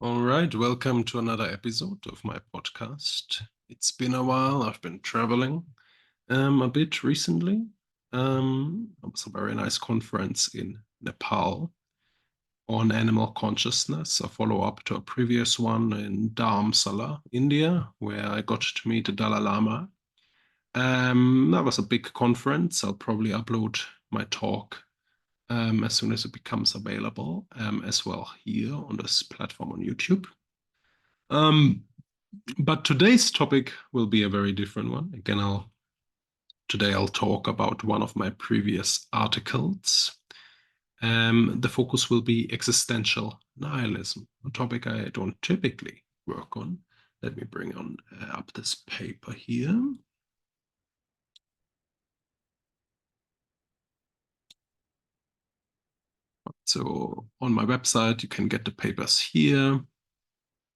All right, welcome to another episode of my podcast. It's been a while. I've been traveling a bit recently. It was a very nice conference in Nepal on animal consciousness, a follow-up to a previous one in Dharamsala, India, where I got to meet the Dalai Lama. That was a big conference. I'll probably upload my talk as soon as it becomes available, as well here on this platform on YouTube. But today's topic will be a very different one. Again, today I'll talk about one of my previous articles. The focus will be existential nihilism, a topic I don't typically work on. Let me bring on up this paper here. So on my website, you can get the papers here,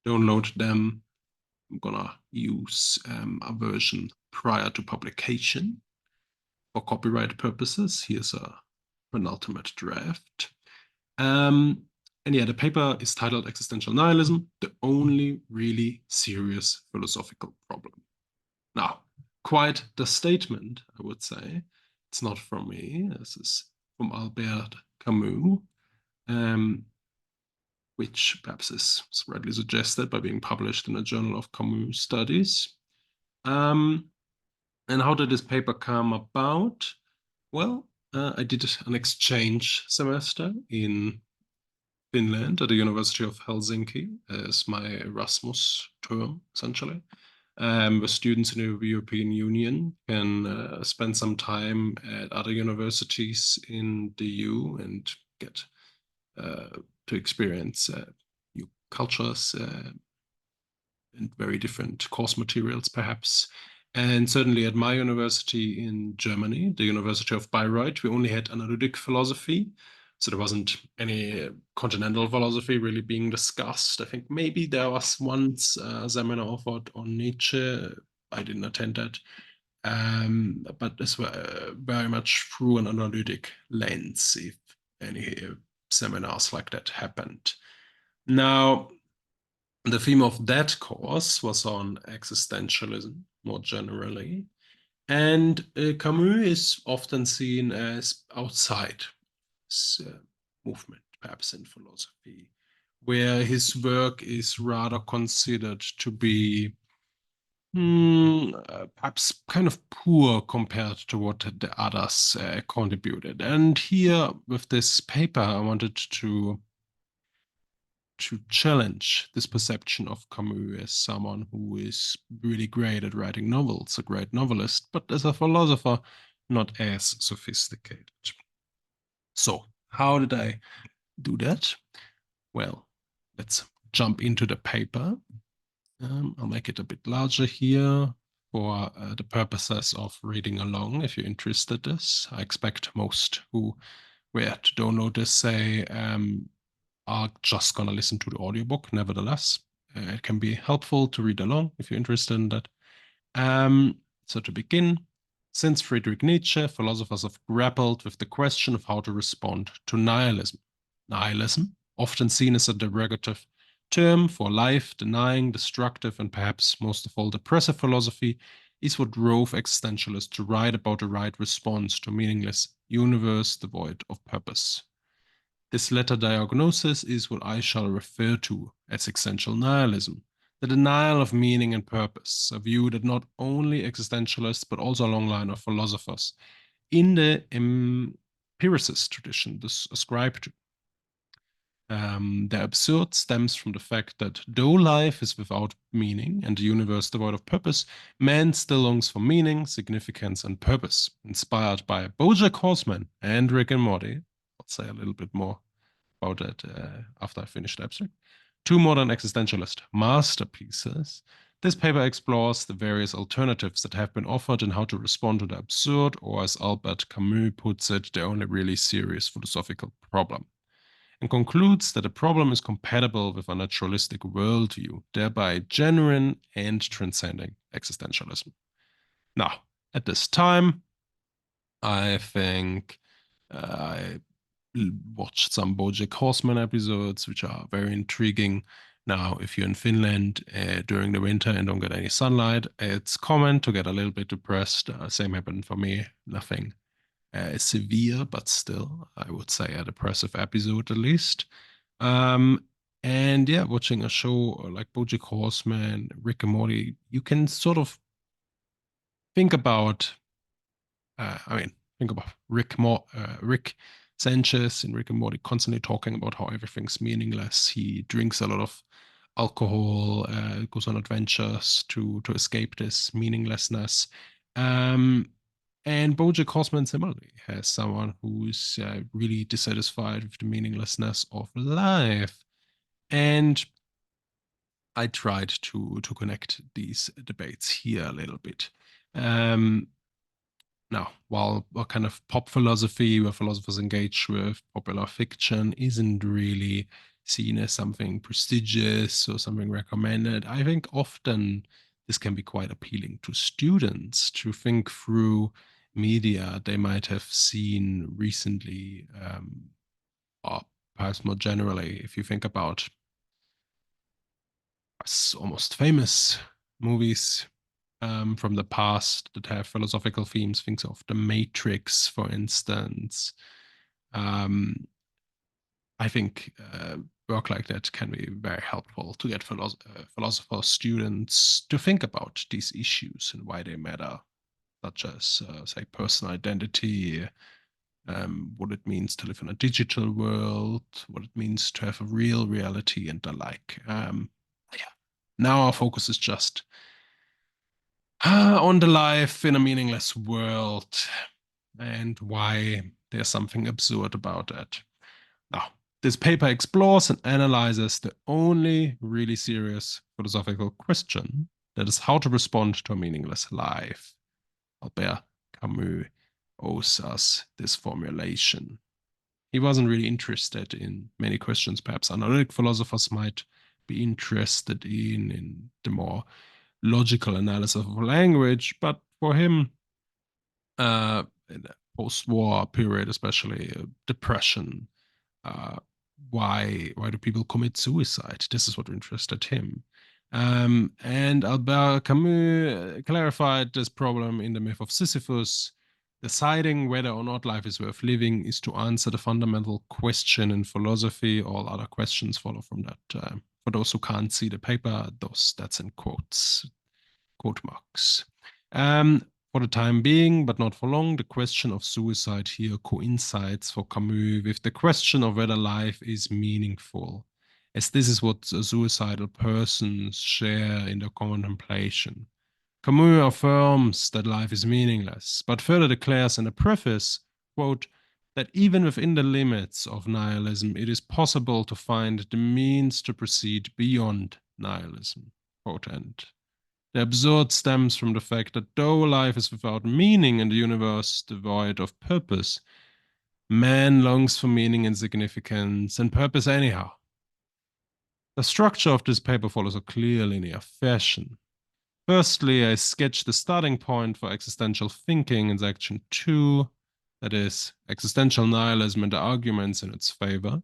download them. I'm gonna use a version prior to publication for copyright purposes. Here's a penultimate draft. And yeah, the paper is titled Existential Nihilism, the only really serious philosophical problem. Now, quite the statement, I would say. It's not from me. This is from Albert Camus, which perhaps is rightly suggested by being published in a Journal of Camus Studies. And how did this paper come about? Well, I did an exchange semester in Finland at the University of Helsinki as my Erasmus term, essentially. Where students in the European Union can spend some time at other universities in the EU and get to experience new cultures and very different course materials, perhaps. And certainly at my university in Germany, the University of Bayreuth, we only had analytic philosophy. So there wasn't any continental philosophy really being discussed. I think maybe there was once a seminar offered on Nietzsche. I didn't attend that. But this were very much through an analytic lens, if any seminars like that happened. Now, the theme of that course was on existentialism more generally. And Camus is often seen as outside this movement, perhaps in philosophy, where his work is rather considered to be perhaps kind of poor compared to what the others contributed. And here, with this paper, I wanted to challenge this perception of Camus as someone who is really great at writing novels, a great novelist, but as a philosopher, not as sophisticated. So, how did I do that? Well, let's jump into the paper. I'll make it a bit larger here for the purposes of reading along if you're interested in this. I expect most who were to download this say are just going to listen to the audiobook. Nevertheless, it can be helpful to read along if you're interested in that. So to begin, since Friedrich Nietzsche, philosophers have grappled with the question of how to respond to nihilism. Nihilism, often seen as a derogative term for life-denying, destructive, and perhaps most of all depressive philosophy, is what drove existentialists to write about the right response to a meaningless universe devoid of purpose. This latter diagnosis is what I shall refer to as existential nihilism, the denial of meaning and purpose, a view that not only existentialists but also a long line of philosophers in the empiricist tradition ascribe to. The absurd stems from the fact that though life is without meaning and the universe devoid of purpose, man still longs for meaning, significance, and purpose. Inspired by BoJack Horseman and Rick and Morty, I'll say a little bit more about that after I finish the abstract. Two modern existentialist masterpieces. This paper explores the various alternatives that have been offered and how to respond to the absurd, or as Albert Camus puts it, the only really serious philosophical problem, and concludes that the problem is compatible with a naturalistic worldview, thereby genuine and transcending existentialism. Now, at this time, I think I watched some BoJack Horseman episodes, which are very intriguing. Now, if you're in Finland during the winter and don't get any sunlight, it's common to get a little bit depressed. Same happened for me. Nothing severe, but still, I would say a depressive episode at least. Um, and yeah, watching a show like BoJack Horseman, Rick and Morty, you can sort of think about think about Rick Sanchez in Rick and Morty constantly talking about how everything's meaningless. He drinks a lot of alcohol, goes on adventures to escape this meaninglessness. Um, and BoJack Horseman similarly has someone who's really dissatisfied with the meaninglessness of life. And I tried to connect these debates here a little bit. Um, Now, while a kind of pop philosophy, where philosophers engage with popular fiction, isn't really seen as something prestigious or something recommended, I think often this can be quite appealing to students to think through media they might have seen recently, or perhaps more generally, if you think about almost famous movies from the past that have philosophical themes. Think of The Matrix, for instance. Um, I think work like that can be very helpful to get philosopher students to think about these issues and why they matter, such as, say, personal identity, what it means to live in a digital world, what it means to have a real reality, and the like. Yeah. Now our focus is just on the life in a meaningless world and why there's something absurd about it. Now, this paper explores and analyzes the only really serious philosophical question, that is how to respond to a meaningless life. Albert Camus owes us this formulation. He wasn't really interested in many questions perhaps analytic philosophers might be interested in the more logical analysis of language, but for him, in the post-war period, especially depression, uh, why do people commit suicide? This is what interested him. And Albert Camus clarified this problem in the myth of Sisyphus. Deciding whether or not life is worth living is to answer the fundamental question in philosophy. All other questions follow from that. For those who can't see the paper, that's in quote marks. For the time being, but not for long, the question of suicide here coincides for Camus with the question of whether life is meaningful, as this is what suicidal persons share in their contemplation. Camus affirms that life is meaningless, but further declares in a preface, quote, that even within the limits of nihilism, it is possible to find the means to proceed beyond nihilism, quote end. The absurd stems from the fact that though life is without meaning and the universe devoid of purpose, man longs for meaning and significance and purpose anyhow. The structure of this paper follows a clear linear fashion. Firstly, I sketch the starting point for existential thinking in section 2, that is, existential nihilism and the arguments in its favor.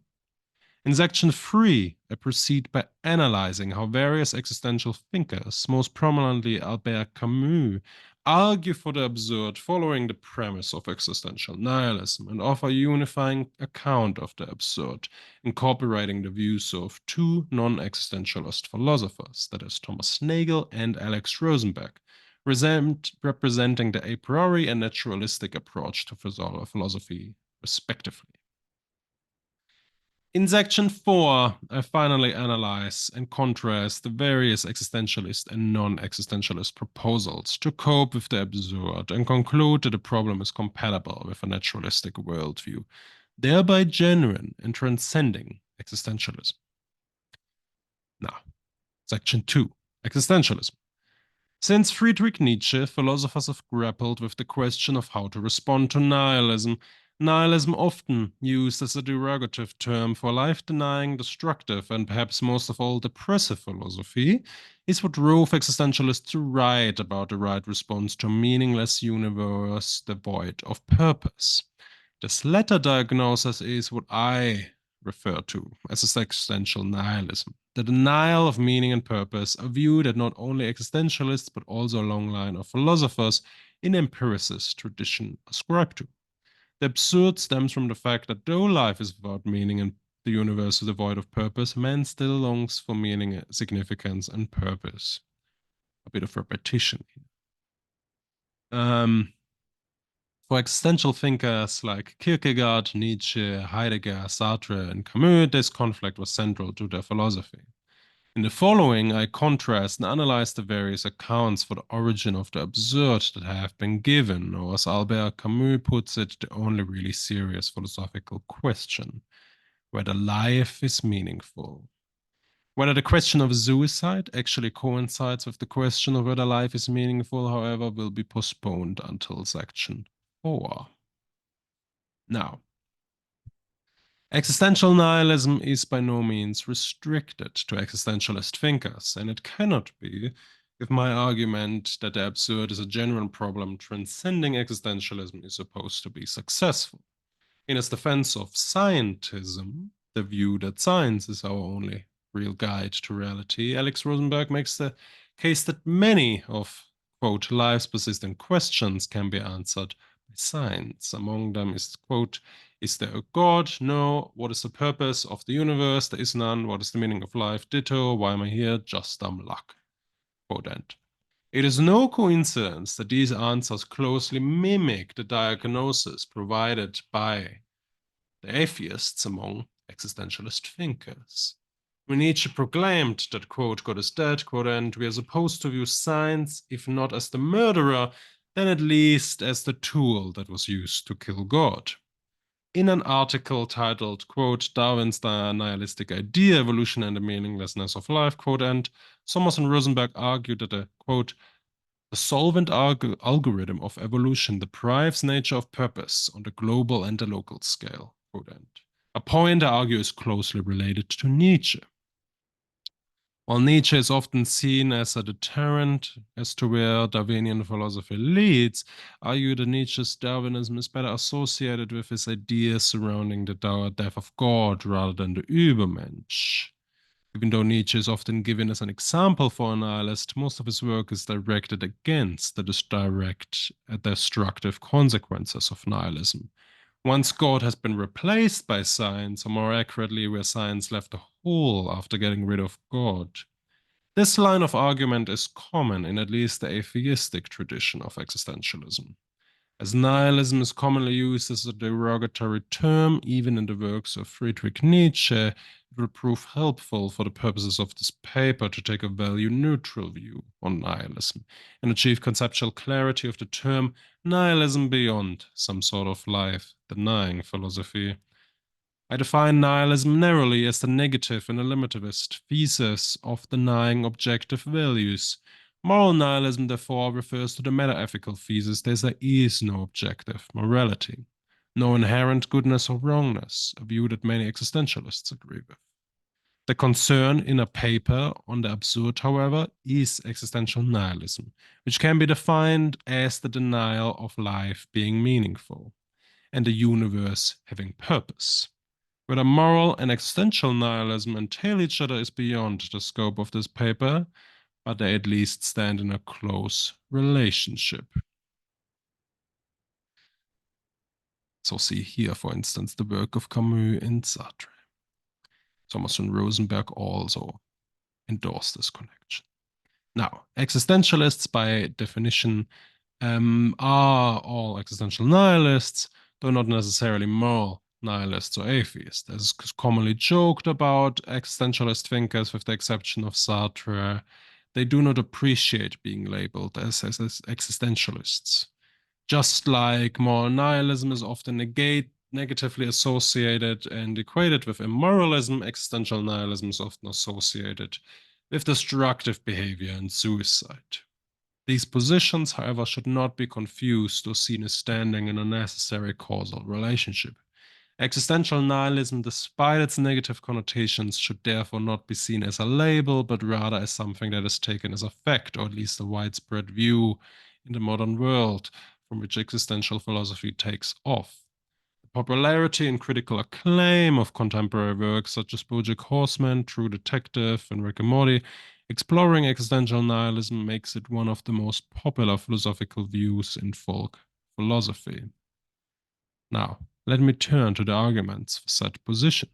In section 3, I proceed by analyzing how various existential thinkers, most prominently Albert Camus, argue for the absurd following the premise of existential nihilism and offer a unifying account of the absurd, incorporating the views of two non-existentialist philosophers, that is, Thomas Nagel and Alex Rosenberg, representing the a priori and naturalistic approach to philosophy, respectively. In section 4, I finally analyze and contrast the various existentialist and non-existentialist proposals to cope with the absurd and conclude that the problem is compatible with a naturalistic worldview, thereby genuine and transcending existentialism. Now, section 2, existentialism. Since Friedrich Nietzsche, philosophers have grappled with the question of how to respond to nihilism. Nihilism, often used as a derogative term for life-denying, destructive, and perhaps most of all depressive philosophy, is what drove existentialists to write about the right response to a meaningless universe devoid of purpose. This latter diagnosis is what I referred to as existential nihilism, the denial of meaning and purpose, a view that not only existentialists but also a long line of philosophers in empiricist tradition ascribe to. The absurd stems from the fact that though life is without meaning and the universe is devoid of purpose, man still longs for meaning, significance, and purpose. A bit of repetition. For existential thinkers like Kierkegaard, Nietzsche, Heidegger, Sartre, and Camus, this conflict was central to their philosophy. In the following, I contrast and analyze the various accounts for the origin of the absurd that have been given, or as Albert Camus puts it, the only really serious philosophical question: whether life is meaningful. Whether the question of suicide actually coincides with the question of whether life is meaningful, however, will be postponed until section 4. Now, existential nihilism is by no means restricted to existentialist thinkers, and it cannot be if my argument that the absurd is a genuine problem transcending existentialism is supposed to be successful. In his defense of scientism, the view that science is our only real guide to reality, Alex Rosenberg makes the case that many of, quote, life's persistent questions can be answered by science. Among them is, quote, is there a God? No. What is the purpose of the universe? There is none. What is the meaning of life? Ditto. Why am I here? Just dumb luck. Quote end. It is no coincidence that these answers closely mimic the diagnosis provided by the atheists among existentialist thinkers. When Nietzsche proclaimed that, quote, God is dead, quote, and we are supposed to view science, if not as the murderer, then at least as the tool that was used to kill God. In an article titled, quote, Darwin's Nihilistic Idea, Evolution and the Meaninglessness of Life, quote, and Sommers and Rosenberg argued that a, quote, the solvent algorithm of evolution deprives nature of purpose on the global and the local scale, quote, end. A point I argue is closely related to Nietzsche. While Nietzsche is often seen as a deterrent as to where Darwinian philosophy leads, I argue that Nietzsche's Darwinism is better associated with his ideas surrounding the death of God rather than the Übermensch. Even though Nietzsche is often given as an example for a nihilist, most of his work is directed against the direct destructive consequences of nihilism. Once God has been replaced by science, or more accurately, where science left a hole after getting rid of God. This line of argument is common in at least the atheistic tradition of existentialism. As nihilism is commonly used as a derogatory term, even in the works of Friedrich Nietzsche, it will prove helpful for the purposes of this paper to take a value-neutral view on nihilism and achieve conceptual clarity of the term nihilism beyond some sort of life-denying philosophy. I define nihilism narrowly as the negative and eliminativist thesis of denying objective values. Moral nihilism, therefore, refers to the meta-ethical thesis that there is no objective morality, no inherent goodness or wrongness, a view that many existentialists agree with. The concern in a paper on the absurd, however, is existential nihilism, which can be defined as the denial of life being meaningful and the universe having purpose. Whether moral and existential nihilism entail each other is beyond the scope of this paper, but they at least stand in a close relationship. So see here, for instance, the work of Camus and Sartre. Thomas and Rosenberg also endorse this connection. Now, existentialists, by definition, are all existential nihilists, though not necessarily moral nihilists or atheists. As is commonly joked about, existentialist thinkers, with the exception of Sartre, they do not appreciate being labeled as existentialists. Just like moral nihilism is often negatively associated and equated with immoralism, existential nihilism is often associated with destructive behavior and suicide. These positions, however, should not be confused or seen as standing in a necessary causal relationship. Existential nihilism, despite its negative connotations, should therefore not be seen as a label, but rather as something that is taken as a fact, or at least a widespread view in the modern world from which existential philosophy takes off. The popularity and critical acclaim of contemporary works such as BoJack Horseman, True Detective, and Rick and Morty, exploring existential nihilism makes it one of the most popular philosophical views in folk philosophy. Now, let me turn to the arguments for said position.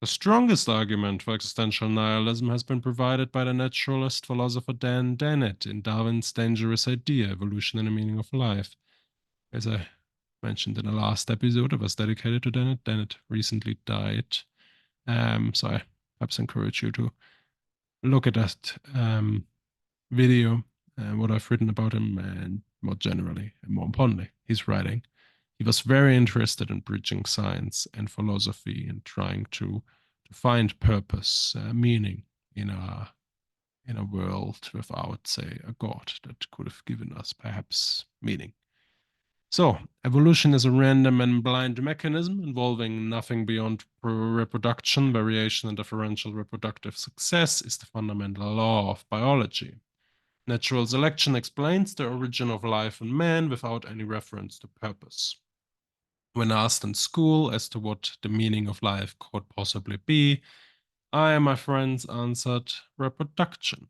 The strongest argument for existential nihilism has been provided by the naturalist philosopher Dan Dennett in Darwin's Dangerous Idea, Evolution and the Meaning of Life. As I mentioned in the last episode, it was dedicated to Dennett. Dennett recently died. So I perhaps encourage you to look at that video and what I've written about him and more generally and more importantly, his writing. He was very interested in bridging science and philosophy and trying to find purpose, meaning in a world without, say, a god that could have given us perhaps meaning. So, evolution is a random and blind mechanism involving nothing beyond reproduction, variation, and differential reproductive success is the fundamental law of biology. Natural selection explains the origin of life in man without any reference to purpose. When asked in school as to what the meaning of life could possibly be, I and my friends answered reproduction,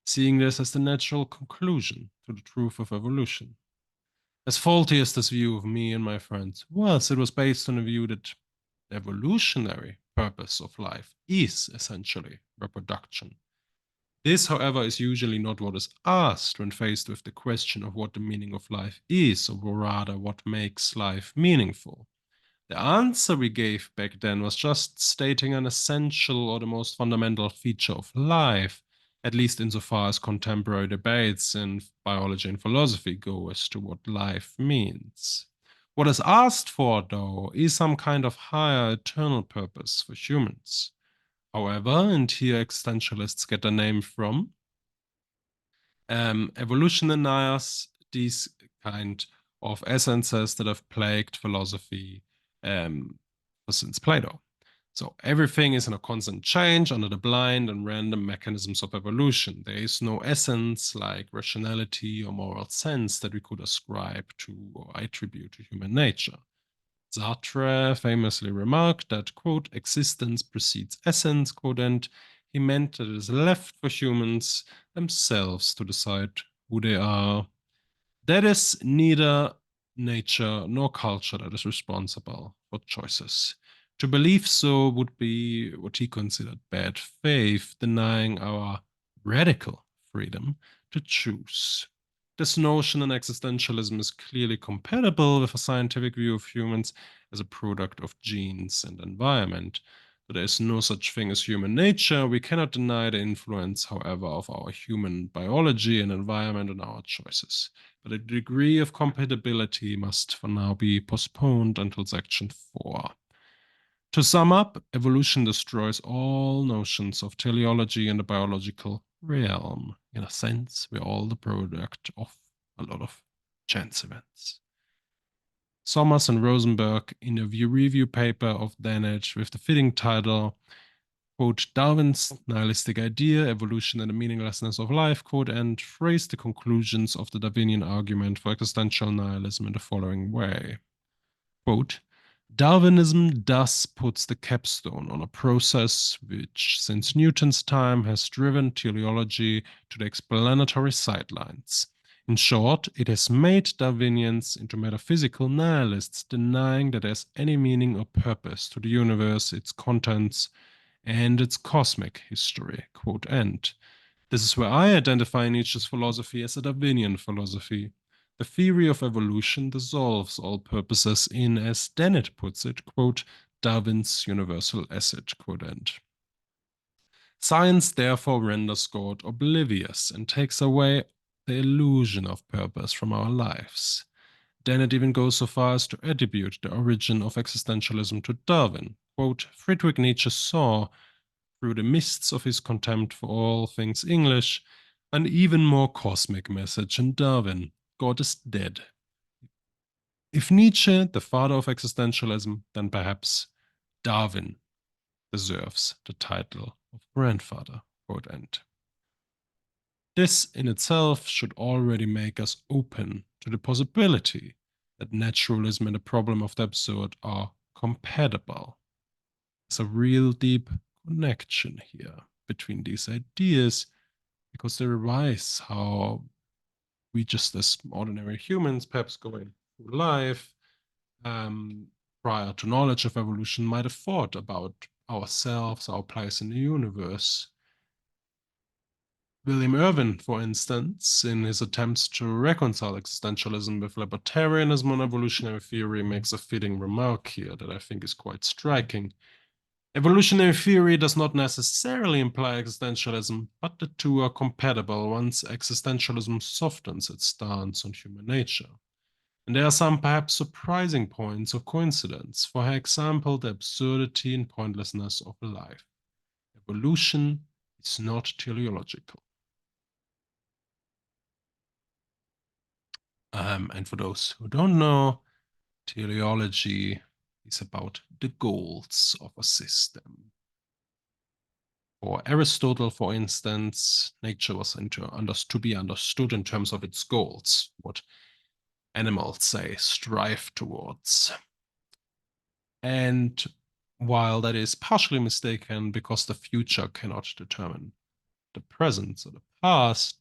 seeing this as the natural conclusion to the truth of evolution. As faulty as this view of me and my friends was, it was based on a view that the evolutionary purpose of life is essentially reproduction. This, however, is usually not what is asked when faced with the question of what the meaning of life is, or rather what makes life meaningful. The answer we gave back then was just stating an essential or the most fundamental feature of life, at least insofar as contemporary debates in biology and philosophy go as to what life means. What is asked for, though, is some kind of higher eternal purpose for humans. However, and here existentialists get their name from, evolution denies these kind of essences that have plagued philosophy since Plato. So everything is in a constant change under the blind and random mechanisms of evolution. There is no essence like rationality or moral sense that we could ascribe to or attribute to human nature. Sartre famously remarked that, quote, existence precedes essence, quote, and he meant that it is left for humans themselves to decide who they are. That is neither nature nor culture that is responsible for choices. To believe so would be what he considered bad faith, denying our radical freedom to choose. This notion in existentialism is clearly compatible with a scientific view of humans as a product of genes and environment. But there is no such thing as human nature. We cannot deny the influence, however, of our human biology and environment on our choices. But a degree of compatibility must for now be postponed until section 4. To sum up, evolution destroys all notions of teleology in the biological realm. In a sense, we're all the product of a lot of chance events. Sommers and Rosenberg, in a review paper of Dennett with the fitting title, quote, Darwin's nihilistic idea, evolution and the meaninglessness of life, quote, and phrased the conclusions of the Darwinian argument for existential nihilism in the following way. Quote, Darwinism thus puts the capstone on a process which, since Newton's time, has driven teleology to the explanatory sidelines. In short, it has made Darwinians into metaphysical nihilists, denying that there's any meaning or purpose to the universe, its contents, and its cosmic history. Quote end. This is where I identify Nietzsche's philosophy as a Darwinian philosophy. The theory of evolution dissolves all purposes in, as Dennett puts it, quote, Darwin's universal essence, quote end. Science therefore renders God oblivious and takes away the illusion of purpose from our lives. Dennett even goes so far as to attribute the origin of existentialism to Darwin. Quote, Friedrich Nietzsche saw, through the mists of his contempt for all things English, an even more cosmic message in Darwin. God is dead. If Nietzsche, the father of existentialism, then perhaps Darwin deserves the title of grandfather. Quote end. This in itself should already make us open to the possibility that naturalism and the problem of the absurd are compatible. There's a real deep connection here between these ideas because they revise how we just as ordinary humans, perhaps going through life, um, prior to knowledge of evolution, might have thought about ourselves, our place in the universe. William Irwin, for instance, in his attempts to reconcile existentialism with libertarianism on evolutionary theory, makes a fitting remark here that I think is quite striking. Evolutionary theory does not necessarily imply existentialism, but the two are compatible once existentialism softens its stance on human nature. And there are some perhaps surprising points of coincidence. For example, the absurdity and pointlessness of life. Evolution is not teleological. And for those who don't know, teleology is about the goals of a system. For Aristotle, for instance, nature was to be understood in terms of its goals, what animals say strive towards. And while that is partially mistaken because the future cannot determine the present or the past,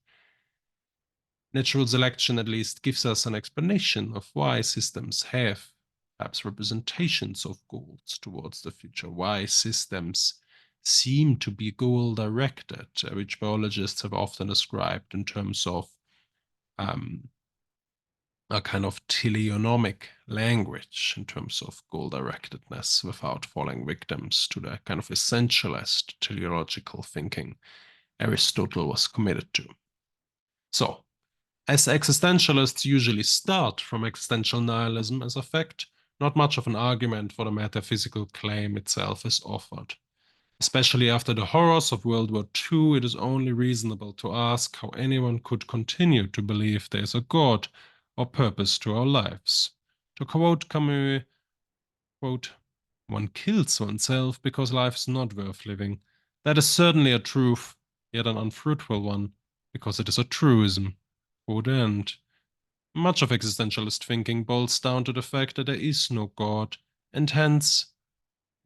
natural selection at least gives us an explanation of why systems have perhaps representations of goals towards the future, why systems seem to be goal directed, which biologists have often described in terms of a kind of teleonomic language in terms of goal directedness without falling victims to the kind of essentialist teleological thinking Aristotle was committed to. So, as existentialists usually start from existential nihilism as a fact, not much of an argument for the metaphysical claim itself is offered. Especially after the horrors of World War II, it is only reasonable to ask how anyone could continue to believe there is a God or purpose to our lives. To quote Camus, quote, "One kills oneself because life is not worth living. That is certainly a truth, yet an unfruitful one, because it is a truism." Quote end. Much of existentialist thinking boils down to the fact that there is no God, and hence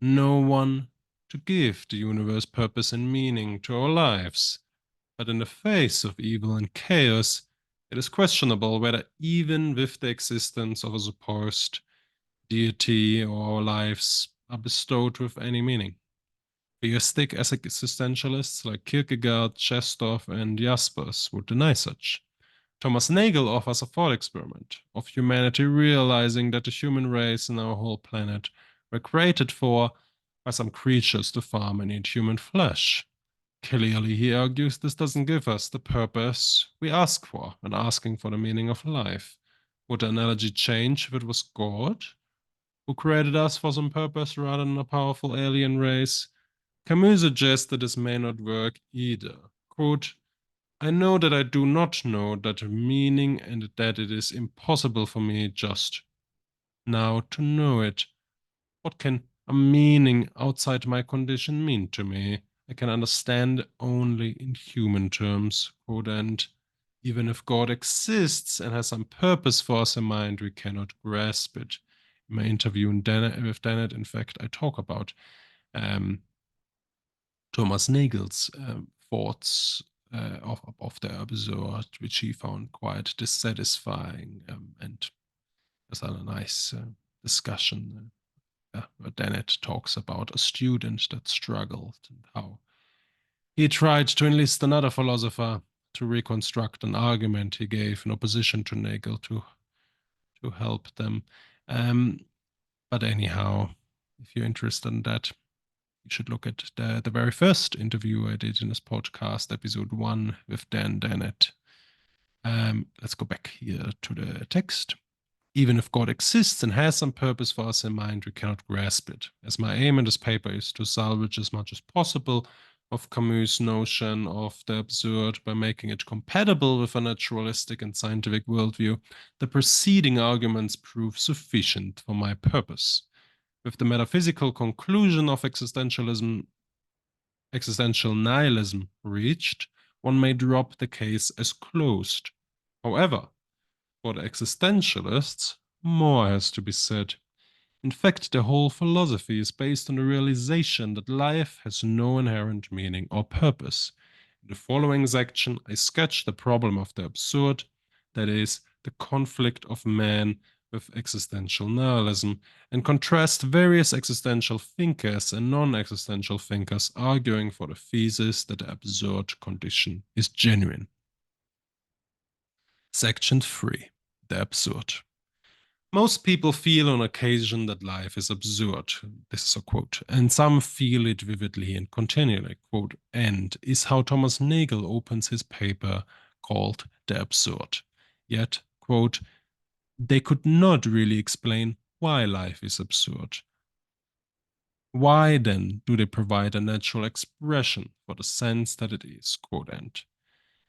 no one to give the universe purpose and meaning to our lives. But in the face of evil and chaos, it is questionable whether, even with the existence of a supposed deity, or our lives are bestowed with any meaning. Theistic as existentialists like Kierkegaard, Chestov, and Jaspers would deny such. Thomas Nagel offers a thought experiment of humanity realizing that the human race and our whole planet were created by some creatures to farm and eat human flesh. Clearly, he argues, this doesn't give us the purpose we ask for when asking for the meaning of life. Would the analogy change if it was God who created us for some purpose rather than a powerful alien race? Camus suggests that this may not work either. Quote, "I know that I do not know that meaning and that it is impossible for me just now to know it. What can a meaning outside my condition mean to me? I can understand only in human terms." Quote end. Even if God exists and has some purpose for us in mind, we cannot grasp it. In my interview with Dennett, in fact, I talk about Thomas Nagel's thoughts of the absurd, which he found quite dissatisfying, and there's a nice discussion where Dennett talks about a student that struggled and how he tried to enlist another philosopher to reconstruct an argument he gave in opposition to Nagel to help them. But anyhow, if you're interested in that, you should look at the very first interview I did in this podcast, episode 1 with Dan Dennett. Let's go back here to the text. Even if God exists and has some purpose for us in mind, we cannot grasp it. As my aim in this paper is to salvage as much as possible of Camus' notion of the absurd by making it compatible with a naturalistic and scientific worldview, the preceding arguments prove sufficient for my purpose. With the metaphysical conclusion of existential nihilism reached, one may drop the case as closed. However, for the existentialists, more has to be said. In fact, the whole philosophy is based on the realization that life has no inherent meaning or purpose. In the following section, I sketch the problem of the absurd, that is, the conflict of man with existential nihilism, and contrast various existential thinkers and non existential thinkers arguing for the thesis that the absurd condition is genuine. Section 3: The Absurd. Most people feel on occasion that life is absurd. This is a quote. And some feel it vividly and continually. Quote. And is how Thomas Nagel opens his paper called The Absurd. Yet, quote, they could not really explain why life is absurd. Why then do they provide a natural expression for the sense that it is? Quote end.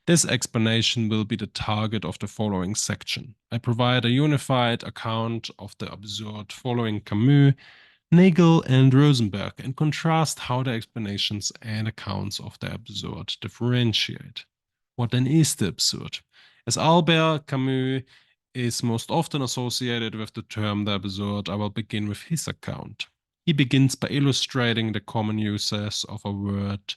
This explanation will be the target of the following section. I provide a unified account of the absurd following Camus, Nagel, and Rosenberg and contrast how the explanations and accounts of the absurd differentiate. What then is the absurd? As Albert Camus is most often associated with the term the absurd, I will begin with his account. He begins by illustrating the common uses of the word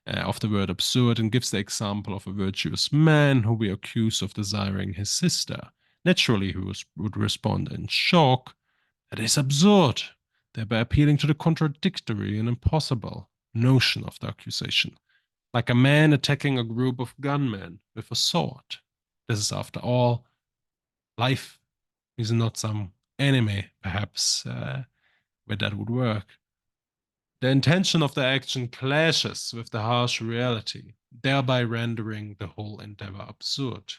absurd, and gives the example of a virtuous man who we accuse of desiring his sister. Naturally, he would respond in shock, that is absurd, thereby appealing to the contradictory and impossible notion of the accusation, like a man attacking a group of gunmen with a sword. This is, after all, life is not some anime, perhaps, where that would work. The intention of the action clashes with the harsh reality, thereby rendering the whole endeavor absurd.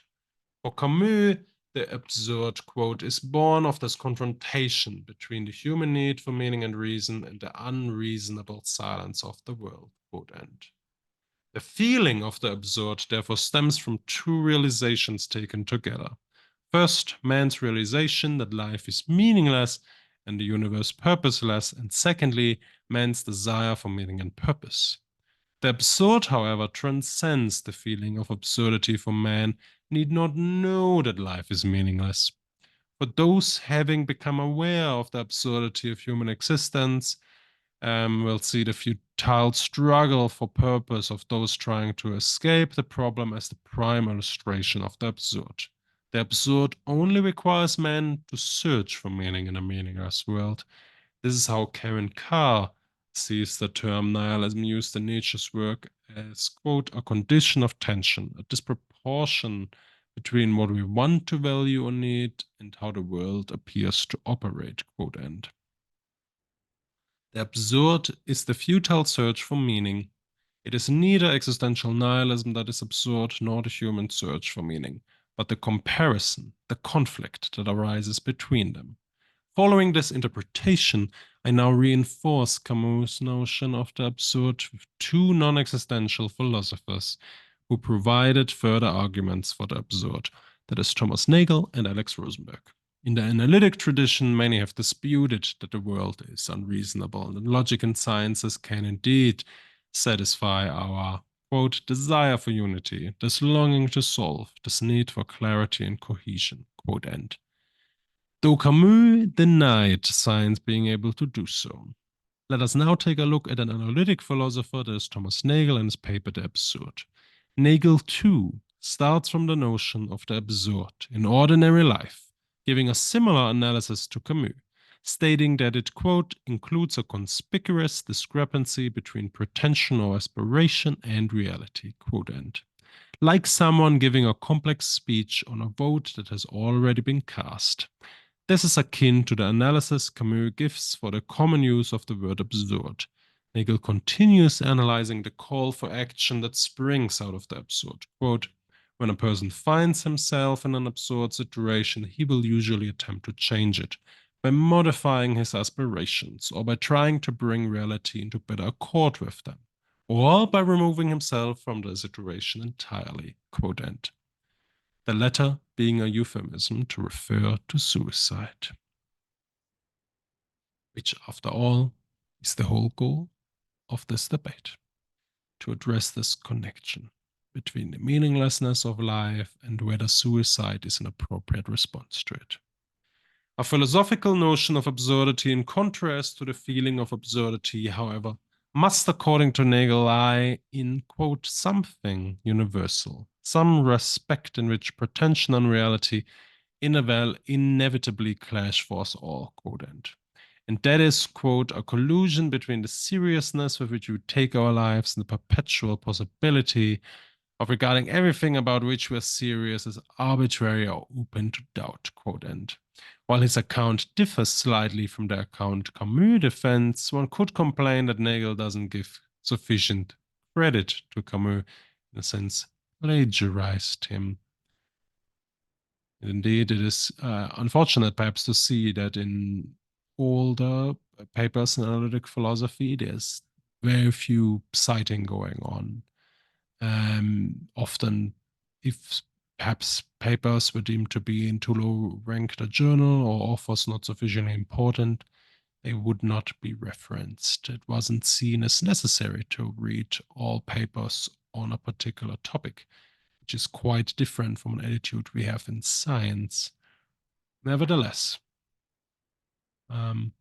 For Camus, the absurd, quote, is born of this confrontation between the human need for meaning and reason and the unreasonable silence of the world, quote end. The feeling of the absurd therefore stems from two realizations taken together. First, man's realization that life is meaningless and the universe purposeless, and secondly, man's desire for meaning and purpose. The absurd, however, transcends the feeling of absurdity, for man need not know that life is meaningless. For those having become aware of the absurdity of human existence, will see the futile struggle for purpose of those trying to escape the problem as the prime illustration of the absurd. The absurd only requires man to search for meaning in a meaningless world. This is how Karen Carr sees the term nihilism used in Nietzsche's work as, quote, a condition of tension, a disproportion between what we want to value or need and how the world appears to operate, quote end. The absurd is the futile search for meaning. It is neither existential nihilism that is absurd nor the human search for meaning, but the comparison, the conflict that arises between them. Following this interpretation, I now reinforce Camus' notion of the absurd with two non-existential philosophers who provided further arguments for the absurd, that is Thomas Nagel and Alex Rosenberg. In the analytic tradition, many have disputed that the world is unreasonable, and logic and sciences can indeed satisfy our, quote, desire for unity, this longing to solve, this need for clarity and cohesion, quote end. Though Camus denied science being able to do so. Let us now take a look at an analytic philosopher, that is Thomas Nagel, and his paper The Absurd. Nagel, too, starts from the notion of the absurd in ordinary life, giving a similar analysis to Camus, stating that it, quote, includes a conspicuous discrepancy between pretension or aspiration and reality, quote end. Like someone giving a complex speech on a vote that has already been cast. This is akin to the analysis Camus gives for the common use of the word absurd. Nagel continues analyzing the call for action that springs out of the absurd. Quote, when a person finds himself in an absurd situation, he will usually attempt to change it by modifying his aspirations or by trying to bring reality into better accord with them, or by removing himself from the situation entirely. Quote end. The latter being a euphemism to refer to suicide. Which, after all, is the whole goal of this debate, to address this connection between the meaninglessness of life and whether suicide is an appropriate response to it. A philosophical notion of absurdity, in contrast to the feeling of absurdity, however, must, according to Nagel, lie in, quote, something universal, some respect in which pretension and reality inevitably clash for us all, quote end. And that is, quote, a collusion between the seriousness with which we take our lives and the perpetual possibility of regarding everything about which we are serious as arbitrary or open to doubt, quote end. While his account differs slightly from the account Camus defends, one could complain that Nagel doesn't give sufficient credit to Camus, in a sense, plagiarized him. Indeed, it is unfortunate perhaps to see that in all the papers in analytic philosophy, there's very few citing going on. Often, if perhaps papers were deemed to be in too low ranked a journal or authors not sufficiently important, they would not be referenced. It wasn't seen as necessary to read all papers on a particular topic, which is quite different from an attitude we have in science. Nevertheless, um,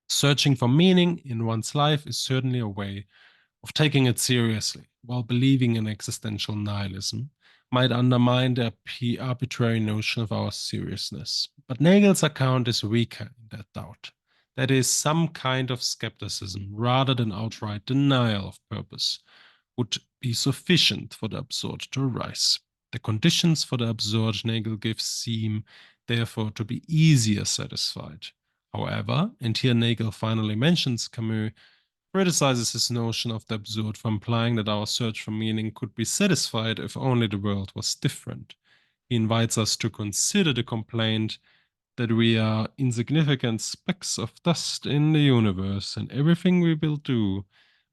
searching for meaning in one's life is certainly a way of taking it seriously, while believing in existential nihilism might undermine the arbitrary notion of our seriousness. But Nagel's account is weaker in that doubt. That is, some kind of skepticism rather than outright denial of purpose would be sufficient for the absurd to arise. The conditions for the absurd Nagel gives seem, therefore, to be easier satisfied. However, and here Nagel finally mentions Camus, criticizes his notion of the absurd for implying that our search for meaning could be satisfied if only the world was different. He invites us to consider the complaint that we are insignificant specks of dust in the universe, and everything we will do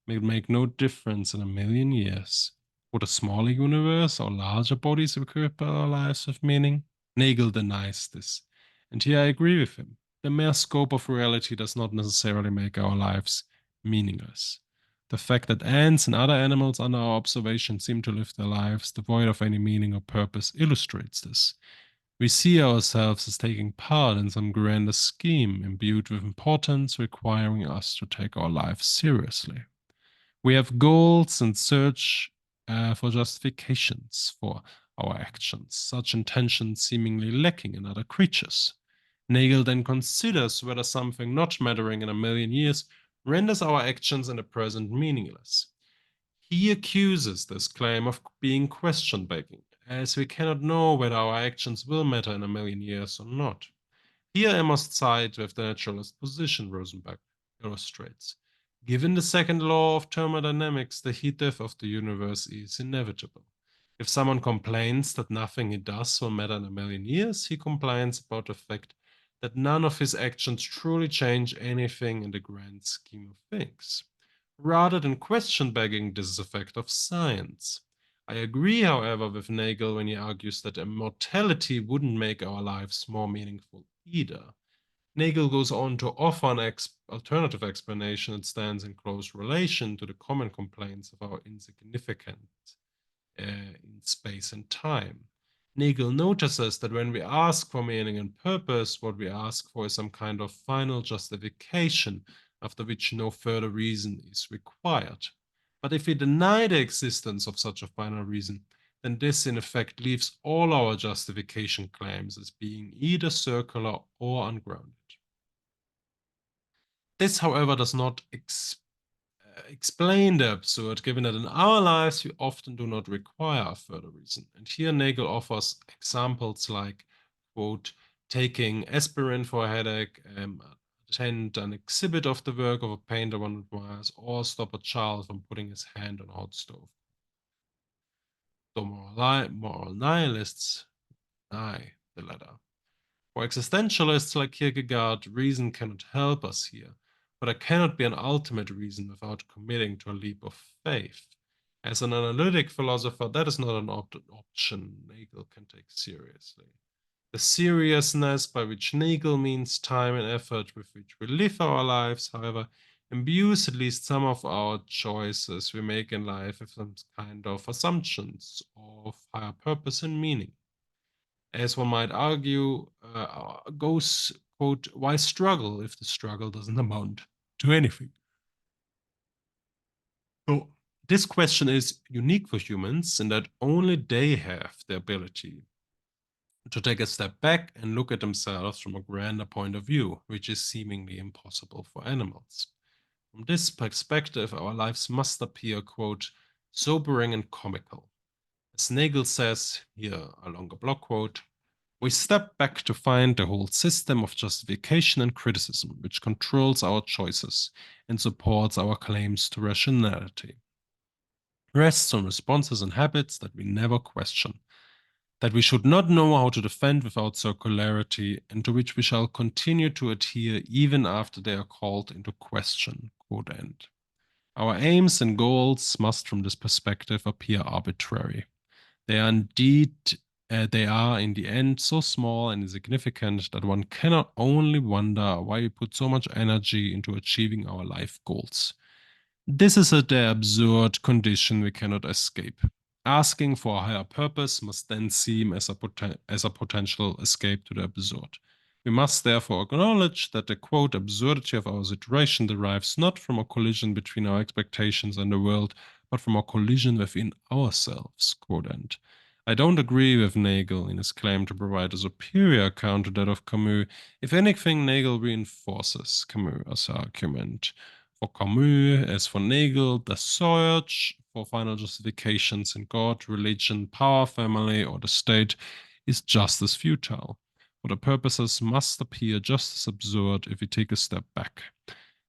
may make no difference in a million years. Would a smaller universe or larger bodies equip our lives with meaning? Nagel denies this, and here I agree with him. The mere scope of reality does not necessarily make our lives meaningless. The fact that ants and other animals under our observation seem to live their lives devoid of any meaning or purpose illustrates this. We see ourselves as taking part in some grander scheme imbued with importance, requiring us to take our lives seriously. We have goals and search for justifications for our actions, such intentions seemingly lacking in other creatures. Nagel then considers whether something not mattering in a million years renders our actions in the present meaningless. He accuses this claim of being question begging, as we cannot know whether our actions will matter in a million years or not. Here I must side with the naturalist position, Rosenberg illustrates. Given the second law of thermodynamics, the heat death of the universe is inevitable. If someone complains that nothing he does will matter in a million years, he complains about the fact that none of his actions truly change anything in the grand scheme of things. Rather than question begging, this is a fact of science. I agree, however, with Nagel when he argues that immortality wouldn't make our lives more meaningful either. Nagel goes on to offer an alternative explanation that stands in close relation to the common complaints of our insignificance in space and time. Nagel notices that when we ask for meaning and purpose, what we ask for is some kind of final justification after which no further reason is required. But if we deny the existence of such a final reason, then this in effect leaves all our justification claims as being either circular or ungrounded. This, however, does not explain the absurd, given that in our lives we often do not require a further reason. And here Nagel offers examples like, quote, taking aspirin for a headache, attend an exhibit of the work of a painter one admires, or stop a child from putting his hand on a hot stove. So moral nihilists deny the latter. For existentialists like Kierkegaard, reason cannot help us here, but there cannot be an ultimate reason without committing to a leap of faith. As an analytic philosopher, that is not an option Nagel can take seriously. The seriousness by which Nagel means time and effort with which we live our lives, however, imbues at least some of our choices we make in life with some kind of assumptions of higher purpose and meaning. As one might argue, goes, quote, why struggle if the struggle doesn't amount to anything? So, this question is unique for humans in that only they have the ability to take a step back and look at themselves from a grander point of view, which is seemingly impossible for animals. From this perspective, our lives must appear, quote, sobering and comical. As Nagel says, here a longer block quote, we step back to find the whole system of justification and criticism, which controls our choices and supports our claims to rationality. Rests on responses and habits that we never question, that we should not know how to defend without circularity, and to which we shall continue to adhere even after they are called into question. Quote end. Our aims and goals must, from this perspective, appear arbitrary. They are indeed, they are in the end so small and insignificant that one cannot only wonder why we put so much energy into achieving our life goals. This is the absurd condition we cannot escape. Asking for a higher purpose must then seem as a potential escape to the absurd. We must therefore acknowledge that the quote absurdity of our situation derives not from a collision between our expectations and the world, but from a collision within ourselves. Quote end. I don't agree with Nagel in his claim to provide a superior account to that of Camus. If anything, Nagel reinforces Camus' argument. For Camus, as for Nagel, the search for final justifications in God, religion, power, family, or the state is just as futile. For the purposes must appear just as absurd if we take a step back.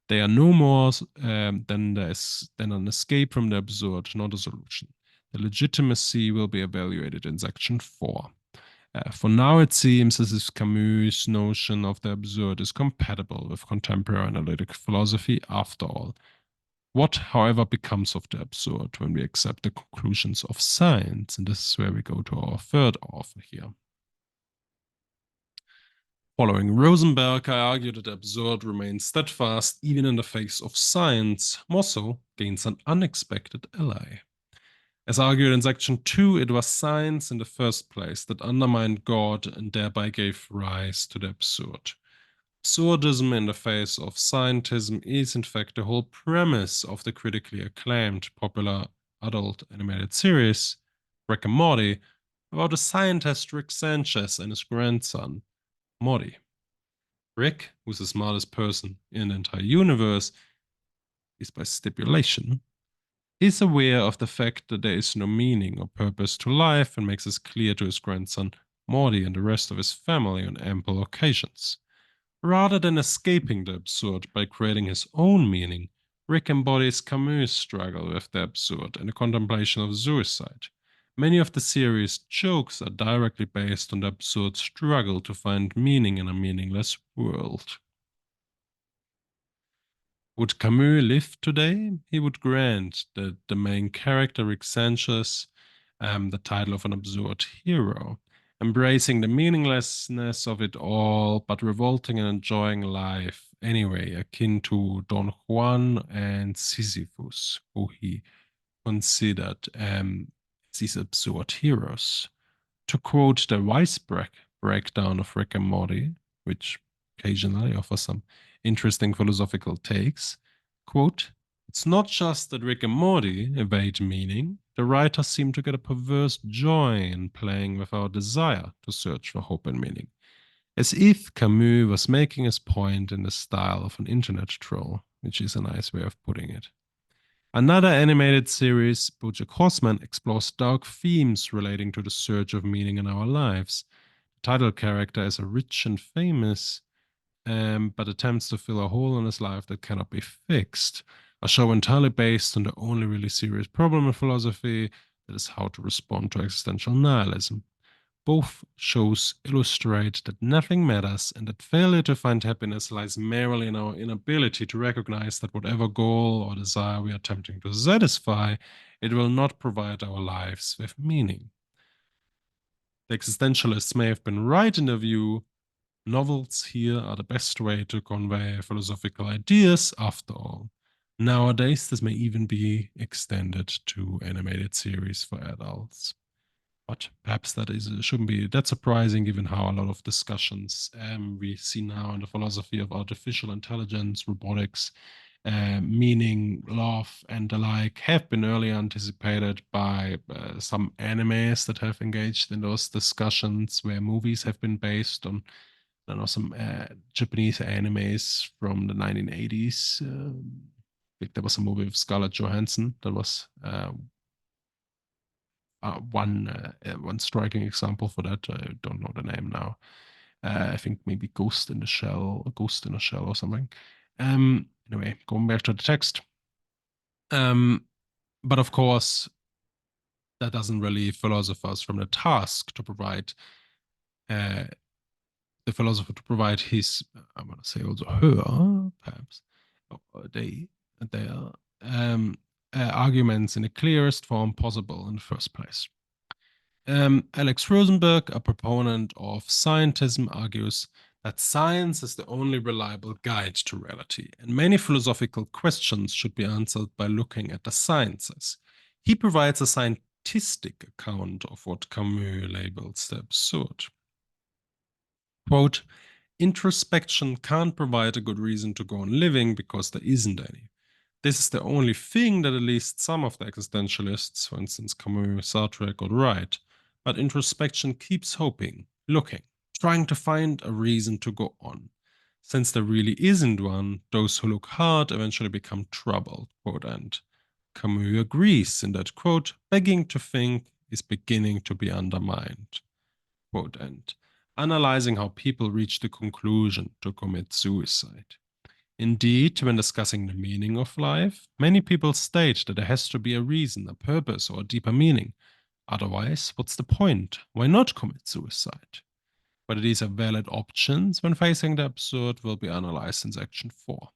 They are no more than an escape from the absurd, not a solution. The legitimacy will be evaluated in section 4. For now, it seems as if Camus' notion of the absurd is compatible with contemporary analytic philosophy after all. What, however, becomes of the absurd when we accept the conclusions of science? And this is where we go to our third author here. Following Rosenberg, I argue that the absurd remains steadfast even in the face of science, more so gains an unexpected ally. As argued in section 2, it was science in the first place that undermined God and thereby gave rise to the absurd. Absurdism in the face of scientism is in fact the whole premise of the critically acclaimed popular adult animated series, Rick and Morty, about the scientist Rick Sanchez and his grandson, Morty. Rick, who's the smartest person in the entire universe, is by stipulation is aware of the fact that there is no meaning or purpose to life and makes this clear to his grandson Morty and the rest of his family on ample occasions. Rather than escaping the absurd by creating his own meaning, Rick embodies Camus' struggle with the absurd and the contemplation of suicide. Many of the series' jokes are directly based on the absurd struggle to find meaning in a meaningless world. Would Camus live today, he would grant that the main character, Rick Sanchez, the title of an absurd hero, embracing the meaninglessness of it all, but revolting and enjoying life anyway, akin to Don Juan and Sisyphus, who he considered these absurd heroes. To quote the Weisbrecht breakdown of Rick and Morty, which occasionally offers some interesting philosophical takes, quote, it's not just that Rick and Morty evade meaning, the writers seem to get a perverse joy in playing with our desire to search for hope and meaning, as if Camus was making his point in the style of an internet troll, which is a nice way of putting it. Another animated series, BoJack Horseman, explores dark themes relating to the search of meaning in our lives. The title character is a rich and famous, but attempts to fill a hole in his life that cannot be fixed. A show entirely based on the only really serious problem in philosophy, that is how to respond to existential nihilism. Both shows illustrate that nothing matters and that failure to find happiness lies merely in our inability to recognize that whatever goal or desire we are attempting to satisfy, it will not provide our lives with meaning. The existentialists may have been right in their view. Novels here are the best way to convey philosophical ideas, after all. Nowadays, this may even be extended to animated series for adults. But perhaps that shouldn't be that surprising, given how a lot of discussions we see now in the philosophy of artificial intelligence, robotics, meaning, love, and the like have been early anticipated by some animes that have engaged in those discussions, where movies have been based on, I don't know, some Japanese animes from the 1980s. I think there was a movie with Scarlett Johansson that was one striking example for that. I don't know the name now. I think maybe Ghost in a Shell or something. Anyway, going back to the text. Um, but of course, that doesn't relieve philosophers from the task to provide uh, the philosopher to provide his, I'm going to say also her, perhaps, or their arguments in the clearest form possible in the first place. Alex Rosenberg, a proponent of scientism, argues that science is the only reliable guide to reality, and many philosophical questions should be answered by looking at the sciences. He provides a scientistic account of what Camus labels the absurd. Quote, introspection can't provide a good reason to go on living because there isn't any. This is the only thing that at least some of the existentialists, for instance Camus, Sartre, got right. But introspection keeps hoping, looking, trying to find a reason to go on. Since there really isn't one, those who look hard eventually become troubled, quote end. Camus agrees in that, quote, begging to think is beginning to be undermined, quote end, analyzing how people reach the conclusion to commit suicide. Indeed, when discussing the meaning of life, many people state that there has to be a reason, a purpose, or a deeper meaning. Otherwise, what's the point? Why not commit suicide? Whether these are valid options when facing the absurd will be analyzed in section 4.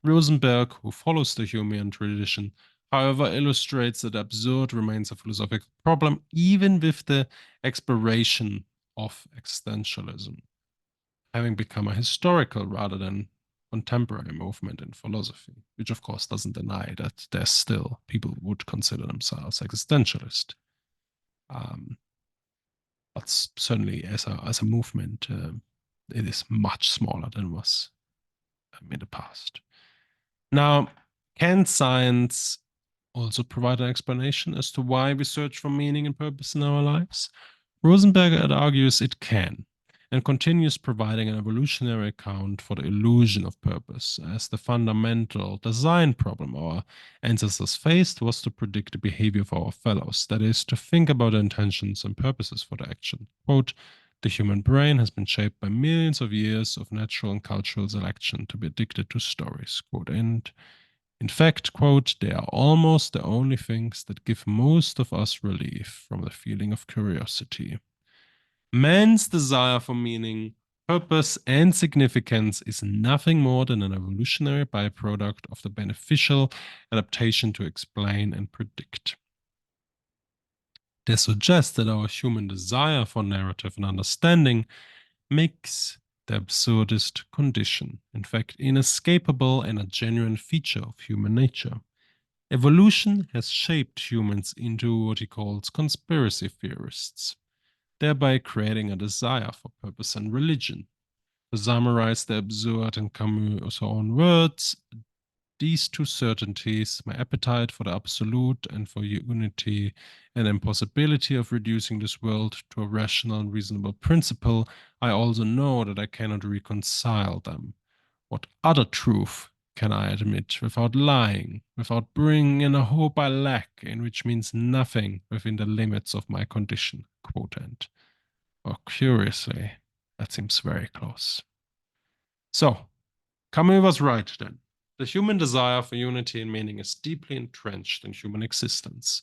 Rosenberg, who follows the Humean tradition, however, illustrates that the absurd remains a philosophical problem even with the expiration of existentialism, having become a historical rather than contemporary movement in philosophy, which of course doesn't deny that there's still people who would consider themselves existentialist. But certainly as a movement, it is much smaller than was in the past. Now, can science also provide an explanation as to why we search for meaning and purpose in our lives? Rosenberg argues it can, and continues providing an evolutionary account for the illusion of purpose, as the fundamental design problem our ancestors faced was to predict the behavior of our fellows, that is, to think about the intentions and purposes for the action. Quote, the human brain has been shaped by millions of years of natural and cultural selection to be addicted to stories, quote, and in fact, quote, they are almost the only things that give most of us relief from the feeling of curiosity. Man's desire for meaning, purpose, and significance is nothing more than an evolutionary byproduct of the beneficial adaptation to explain and predict. They suggest that our human desire for narrative and understanding makes the absurdist condition, in fact, inescapable and a genuine feature of human nature. Evolution has shaped humans into what he calls conspiracy theorists, thereby creating a desire for purpose and religion. To summarize the absurd in Camus' own words, these two certainties, my appetite for the absolute and for unity, and impossibility of reducing this world to a rational and reasonable principle, I also know that I cannot reconcile them. What other truth can I admit without lying, without bringing in a hope I lack, and which means nothing within the limits of my condition? Quote end. Or curiously, that seems very close. So, Camus was right then. The human desire for unity and meaning is deeply entrenched in human existence.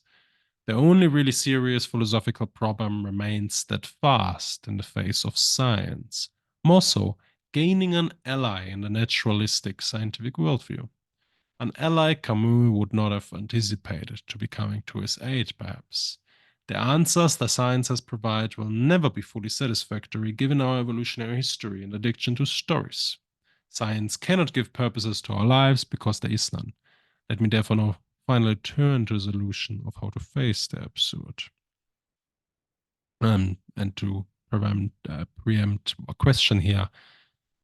The only really serious philosophical problem remains steadfast in the face of science, more so, gaining an ally in the naturalistic scientific worldview. An ally Camus would not have anticipated to be coming to his aid, perhaps. The answers the science has provided will never be fully satisfactory given our evolutionary history and addiction to stories. Science cannot give purposes to our lives because there is none. Let me therefore now finally turn to the solution of how to face the absurd. And to preempt a question here,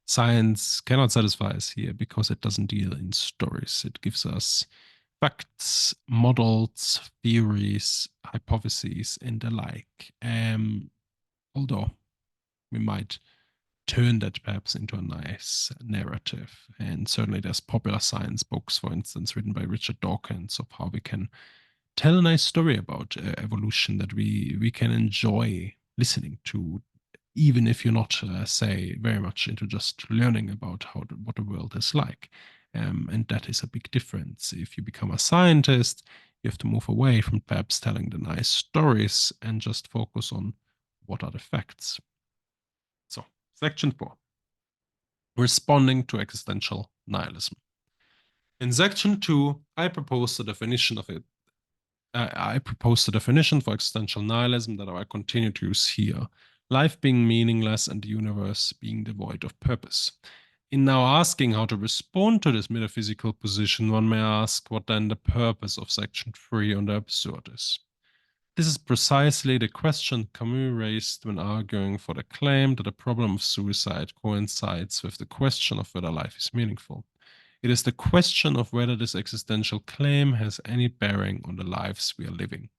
science cannot satisfy us here because it doesn't deal in stories. It gives us facts, models, theories, hypotheses, and the like. Although we might turn that perhaps into a nice narrative. And certainly there's popular science books, for instance, written by Richard Dawkins, of how we can tell a nice story about evolution that we can enjoy listening to, even if you're not, say, very much into just learning about what the world is like. And that is a big difference. If you become a scientist, you have to move away from perhaps telling the nice stories and just focus on what are the facts. So, section 4, responding to existential nihilism. In section 2, I propose the definition of it. I propose the definition for existential nihilism that I continue to use here. Life being meaningless and the universe being devoid of purpose. In now asking how to respond to this metaphysical position, one may ask what then the purpose of section 3 on the absurd is. This is precisely the question Camus raised when arguing for the claim that the problem of suicide coincides with the question of whether life is meaningful. It is the question of whether this existential claim has any bearing on the lives we are living.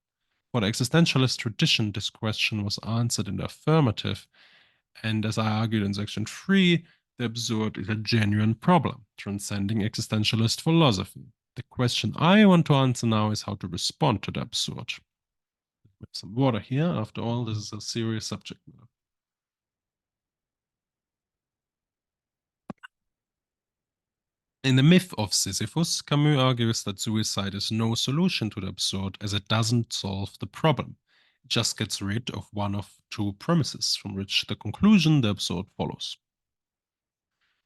For the existentialist tradition, this question was answered in the affirmative, and as I argued in section 3, the absurd is a genuine problem, transcending existentialist philosophy. The question I want to answer now is how to respond to the absurd. With some water here. After all, this is a serious subject matter. In the myth of Sisyphus, Camus argues that suicide is no solution to the absurd as it doesn't solve the problem. It just gets rid of one of two premises from which the conclusion the absurd follows.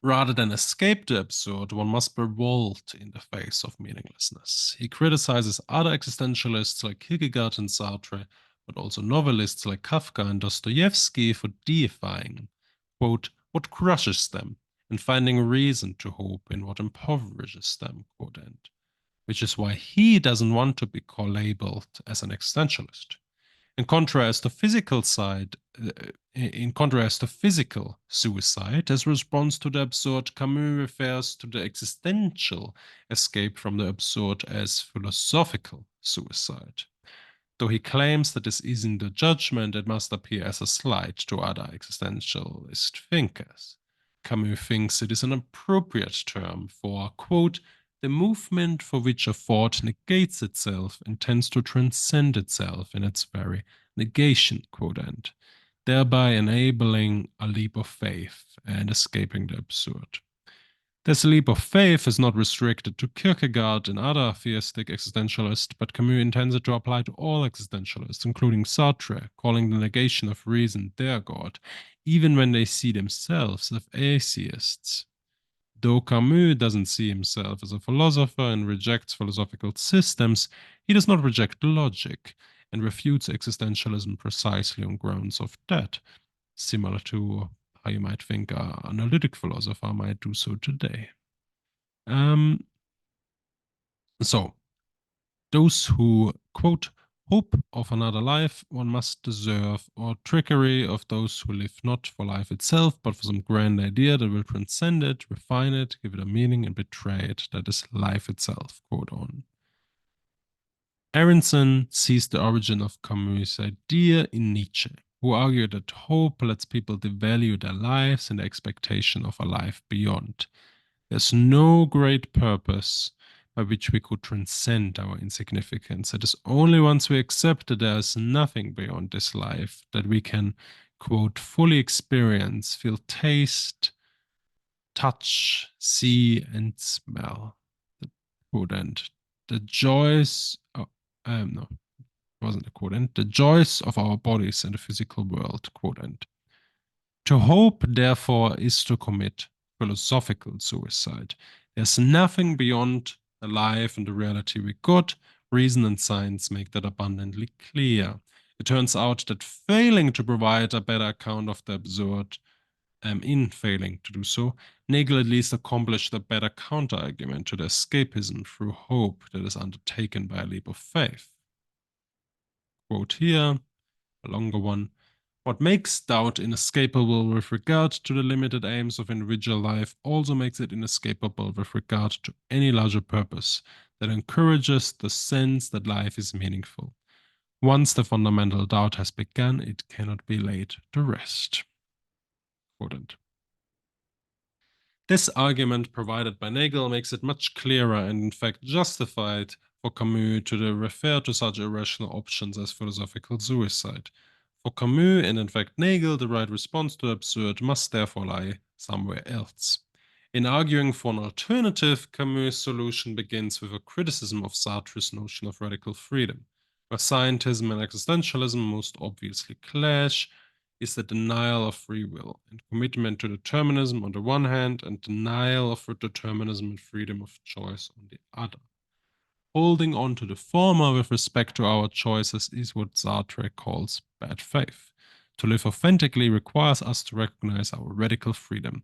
Rather than escape the absurd, one must revolt in the face of meaninglessness. He criticizes other existentialists like Kierkegaard and Sartre, but also novelists like Kafka and Dostoevsky for deifying, quote, what crushes them, and finding reason to hope in what impoverishes them, quote end. Which is why he doesn't want to be labeled as an existentialist. In contrast to physical suicide, as response to the absurd, Camus refers to the existential escape from the absurd as philosophical suicide. Though he claims that this isn't a judgment, it must appear as a slight to other existentialist thinkers. Camus thinks it is an appropriate term for, quote, the movement for which a thought negates itself and tends to transcend itself in its very negation, quote end, thereby enabling a leap of faith and escaping the absurd. This leap of faith is not restricted to Kierkegaard and other theistic existentialists, but Camus intends it to apply to all existentialists, including Sartre, calling the negation of reason their god, even when they see themselves as atheists. Though Camus doesn't see himself as a philosopher and rejects philosophical systems, he does not reject logic and refutes existentialism precisely on grounds of that, similar to how you might think an analytic philosopher might do so today. So, those who, quote, hope of another life one must deserve, or trickery of those who live not for life itself, but for some grand idea that will transcend it, refine it, give it a meaning, and betray it, that is life itself, quote on. Aronson sees the origin of Camus' idea in Nietzsche, who argued that hope lets people devalue their lives in the expectation of a life beyond. There's no great purpose by which we could transcend our insignificance. It is only once we accept that there is nothing beyond this life that we can, quote, fully experience, feel, taste, touch, see, and smell. The quote end. The joys, no, wasn't the quote end. The joys of our bodies in the physical world, quote end. To hope, therefore, is to commit philosophical suicide. There's nothing beyond the life and the reality we got. Reason and science make that abundantly clear. It turns out that failing to provide a better account of the absurd, in failing to do so, Nagel at least accomplished a better counter-argument to the escapism through hope that is undertaken by a leap of faith. Quote here, a longer one. What makes doubt inescapable with regard to the limited aims of individual life also makes it inescapable with regard to any larger purpose that encourages the sense that life is meaningful. Once the fundamental doubt has begun, it cannot be laid to rest. Quote. This argument provided by Nagel makes it much clearer and in fact justified for Camus to refer to such irrational options as philosophical suicide. For Camus and in fact Nagel, the right response to the absurd must therefore lie somewhere else. In arguing for an alternative, Camus' solution begins with a criticism of Sartre's notion of radical freedom. Where scientism and existentialism most obviously clash, is the denial of free will and commitment to determinism on the one hand, and denial of determinism and freedom of choice on the other. Holding on to the former with respect to our choices is what Sartre calls bad faith. To live authentically requires us to recognize our radical freedom.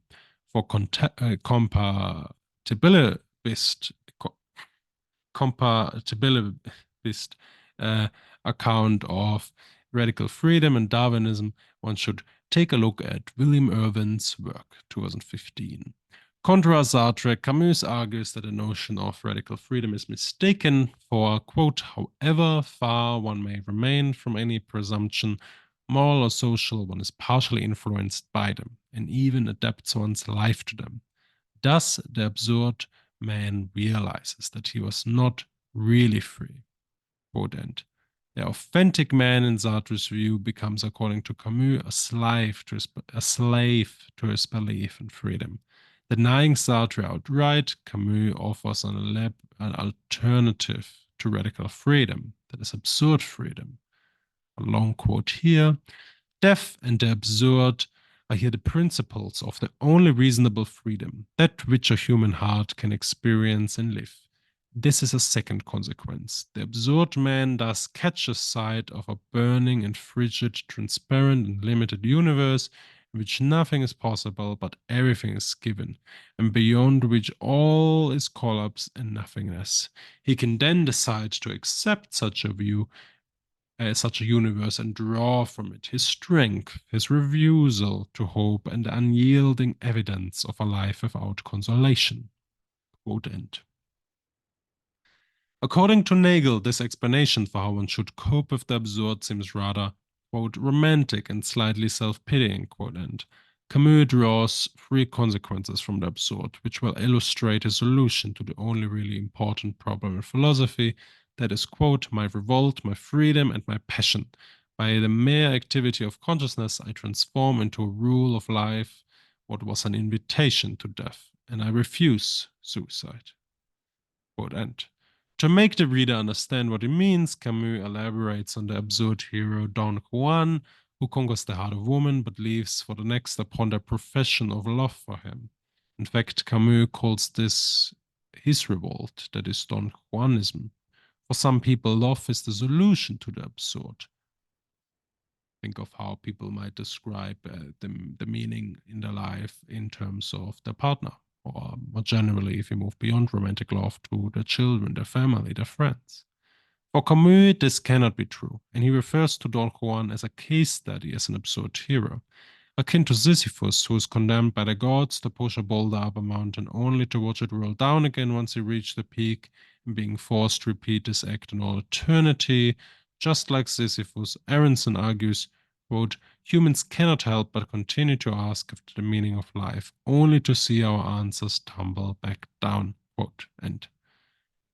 For compatibilist compatibilist account of radical freedom and Darwinism, one should take a look at William Irwin's work, 2015. Contra Sartre, Camus argues that the notion of radical freedom is mistaken for, quote, however far one may remain from any presumption, moral or social, one is partially influenced by them and even adapts one's life to them. Thus, the absurd man realizes that he was not really free. Quote end. The authentic man, in Sartre's view, becomes, according to Camus, a slave to his belief in freedom. Denying Sartre outright, Camus offers an alternative to radical freedom, that is absurd freedom. A long quote here. Death and the absurd are here the principles of the only reasonable freedom, that which a human heart can experience and live. This is a second consequence. The absurd man thus catches sight of a burning and frigid, transparent and limited universe in which nothing is possible but everything is given, and beyond which all is collapse and nothingness. He can then decide to accept such a view, such a universe, and draw from it his strength, his refusal to hope, and the unyielding evidence of a life without consolation. Quote end. According to Nagel, this explanation for how one should cope with the absurd seems rather, quote, romantic and slightly self-pitying, quote end. Camus draws three consequences from the absurd, which will illustrate his solution to the only really important problem in philosophy, that is, quote, my revolt, my freedom, and my passion. By the mere activity of consciousness, I transform into a rule of life what was an invitation to death, and I refuse suicide. Quote end. To make the reader understand what he means, Camus elaborates on the absurd hero Don Juan, who conquers the heart of woman but leaves for the next upon the profession of love for him. In fact, Camus calls this his revolt, that is Don Juanism. For some people, love is the solution to the absurd. Think of how people might describe the meaning in their life in terms of their partner, or more generally, if you move beyond romantic love, to their children, their family, their friends. For Camus, this cannot be true, and he refers to Don Juan as a case study, as an absurd hero, akin to Sisyphus, who is condemned by the gods to push a boulder up a mountain only to watch it roll down again once he reached the peak, and being forced to repeat this act in all eternity. Just like Sisyphus, Aronson argues, quote, humans cannot help but continue to ask after the meaning of life, only to see our answers tumble back down, quote, and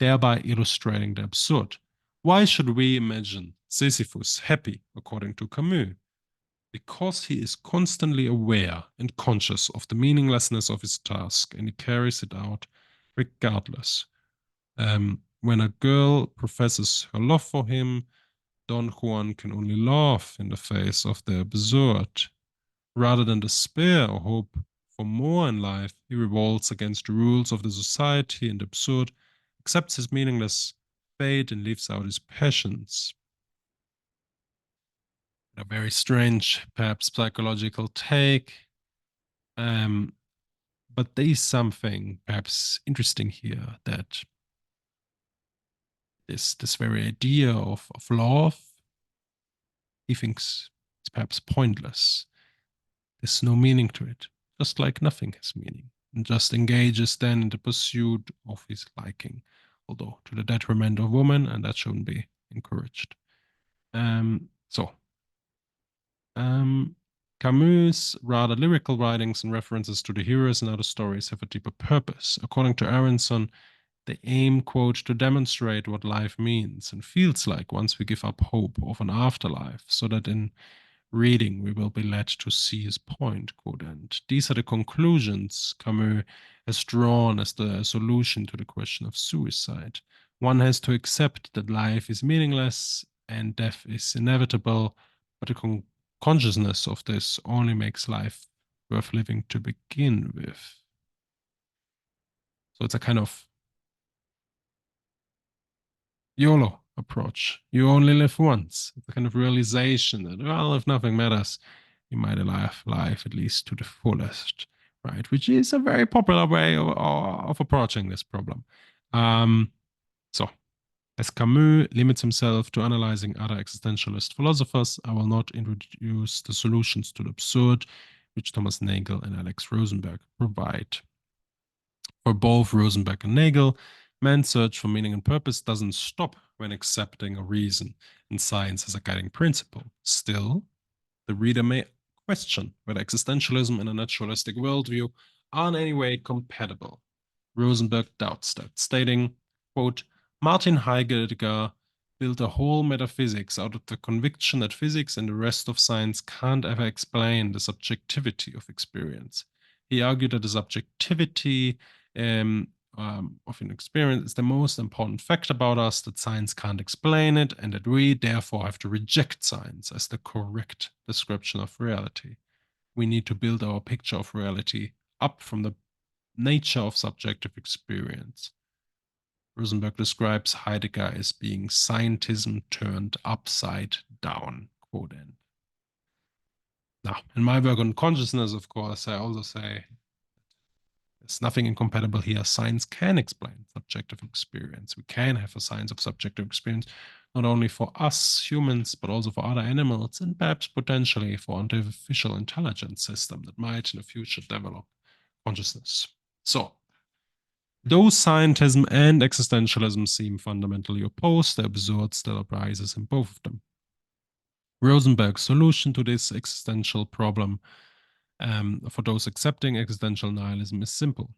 thereby illustrating the absurd. Why should we imagine Sisyphus happy, according to Camus? Because he is constantly aware and conscious of the meaninglessness of his task, and he carries it out regardless. When a girl professes her love for him, Don Juan can only laugh in the face of the absurd. Rather than despair or hope for more in life, he revolts against the rules of the society and absurd, accepts his meaningless fate, and lives out his passions. A very strange, perhaps psychological take. But there is something perhaps interesting here, that this very idea of love, he thinks It's perhaps pointless. There's no meaning to it, just like nothing has meaning, and just engages then in the pursuit of his liking, although to the detriment of women, and that shouldn't be encouraged. So, Camus' rather lyrical writings and references to the heroes and other stories have a deeper purpose. According to Aronson, they aim, quote, to demonstrate what life means and feels like once we give up hope of an afterlife, so that in reading we will be led to see his point, quote end. These are the conclusions Camus has drawn as the solution to the question of suicide. One has to accept that life is meaningless and death is inevitable, but the consciousness of this only makes life worth living to begin with. So it's a kind of YOLO approach. You only live once. It's a kind of realization that, well, if nothing matters, you might live life at least to the fullest, right? Which is a very popular way of approaching this problem. So, as Camus limits himself to analyzing other existentialist philosophers, I will not introduce the solutions to the absurd which Thomas Nagel and Alex Rosenberg provide. For both Rosenberg and Nagel, man's search for meaning and purpose doesn't stop when accepting a reason and science as a guiding principle. Still, the reader may question whether existentialism and a naturalistic worldview are in any way compatible. Rosenberg doubts that, stating, quote, Martin Heidegger built a whole metaphysics out of the conviction that physics and the rest of science can't ever explain the subjectivity of experience. He argued that the subjectivity of an experience is the most important fact about us, that science can't explain it, and that we therefore have to reject science as the correct description of reality. We need to build our picture of reality up from the nature of subjective experience. Rosenberg describes Heidegger as being scientism turned upside down, quote end. Now, in my work on consciousness, of course, I also say there's nothing incompatible here. Science can explain subjective experience. We can have a science of subjective experience, not only for us humans, but also for other animals, and perhaps potentially for artificial intelligence system that might in the future develop consciousness. So, though scientism and existentialism seem fundamentally opposed, the absurd still arises in both of them. Rosenberg's solution to this existential problem for those accepting existential nihilism is simple.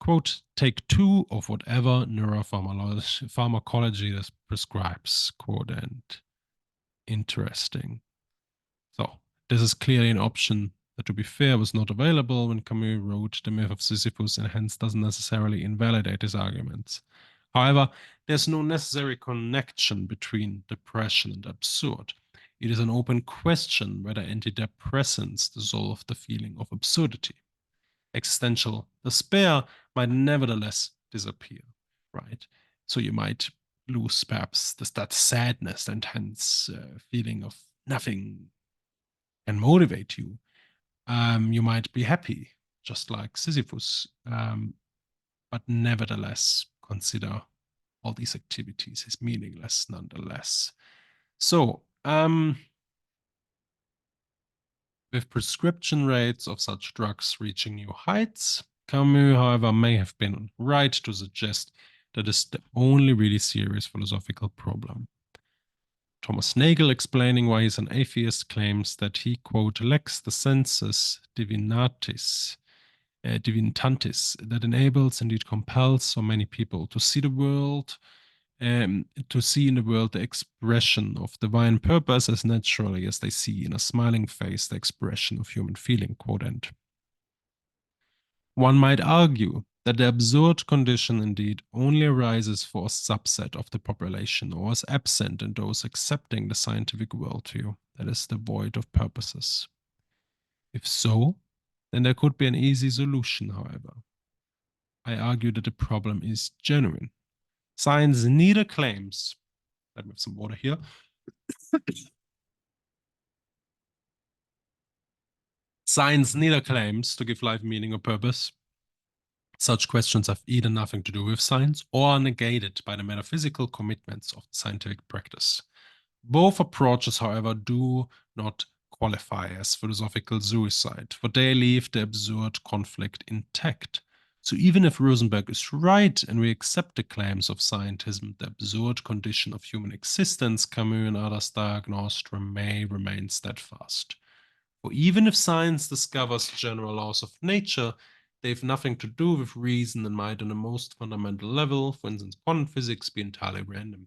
Quote, take two of whatever neuropharmacology this prescribes, quote end. Interesting. So, this is clearly an option that, to be fair, was not available when Camus wrote The Myth of Sisyphus, and hence doesn't necessarily invalidate his arguments. However, there's no necessary connection between depression and absurd. It is an open question whether antidepressants dissolve the feeling of absurdity. Existential despair might nevertheless disappear, right? So you might lose perhaps that sadness, the intense feeling of nothing can motivate you. You might be happy, just like Sisyphus, but nevertheless consider all these activities as meaningless nonetheless. So, with prescription rates of such drugs reaching new heights, Camus, however, may have been right to suggest that is the only really serious philosophical problem. Thomas Nagel, explaining why he's an atheist, claims that he, quote, lacks the sensus divinitatis that enables, indeed compels, so many people to see the world, to see in the world the expression of divine purpose as naturally as they see in a smiling face the expression of human feeling, quote end. One might argue that the absurd condition indeed only arises for a subset of the population, or is absent in those accepting the scientific worldview that is devoid of purposes. If so, then there could be an easy solution, however. I argue that the problem is genuine. Science neither claims, let me have some water here. Science neither claims to give life meaning or purpose. Such questions have either nothing to do with science or are negated by the metaphysical commitments of scientific practice. Both approaches, however, do not qualify as philosophical suicide, for they leave the absurd conflict intact. So even if Rosenberg is right and we accept the claims of scientism, the absurd condition of human existence Camus and others diagnosed may remain steadfast. For even if science discovers general laws of nature, they have nothing to do with reason and might on the most fundamental level, for instance quantum physics, be entirely random.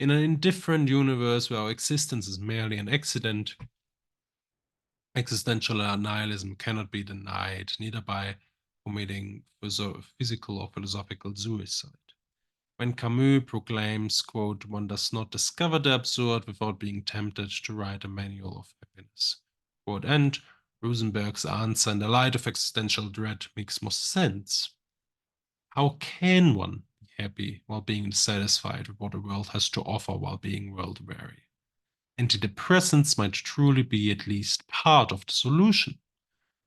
In an indifferent universe where our existence is merely an accident, existential nihilism cannot be denied, neither by committing physical or philosophical suicide. When Camus proclaims, quote, one does not discover the absurd without being tempted to write a manual of happiness, quote, and Rosenberg's answer in the light of existential dread makes more sense. How can one be happy while being dissatisfied with what the world has to offer while being world weary? Antidepressants might truly be at least part of the solution.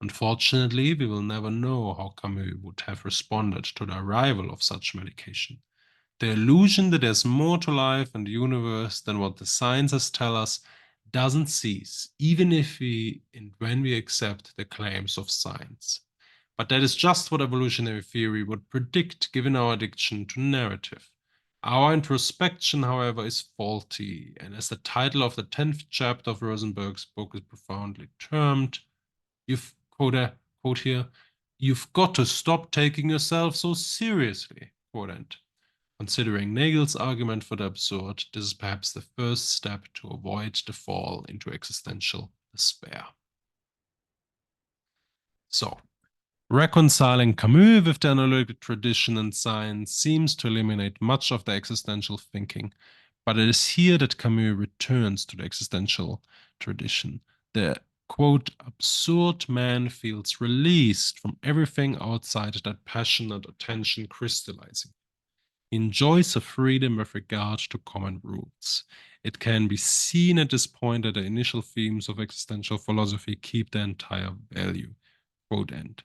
Unfortunately, we will never know how Camus would have responded to the arrival of such medication. The illusion that there's more to life and the universe than what the sciences tell us doesn't cease, even if we and when we accept the claims of science. But that is just what evolutionary theory would predict given our addiction to narrative. Our introspection, however, is faulty, and as the title of the 10th chapter of Rosenberg's book is profoundly termed, you've quote here, you've got to stop taking yourself so seriously, quote end. Considering Nagel's argument for the absurd, this is perhaps the first step to avoid the fall into existential despair. So, reconciling Camus with the analytic tradition and science seems to eliminate much of the existential thinking, but it is here that Camus returns to the existential tradition. The quote, absurd man feels released from everything outside that passionate attention crystallizing. He enjoys a freedom with regard to common rules. It can be seen at this point that the initial themes of existential philosophy keep their entire value. Quote end.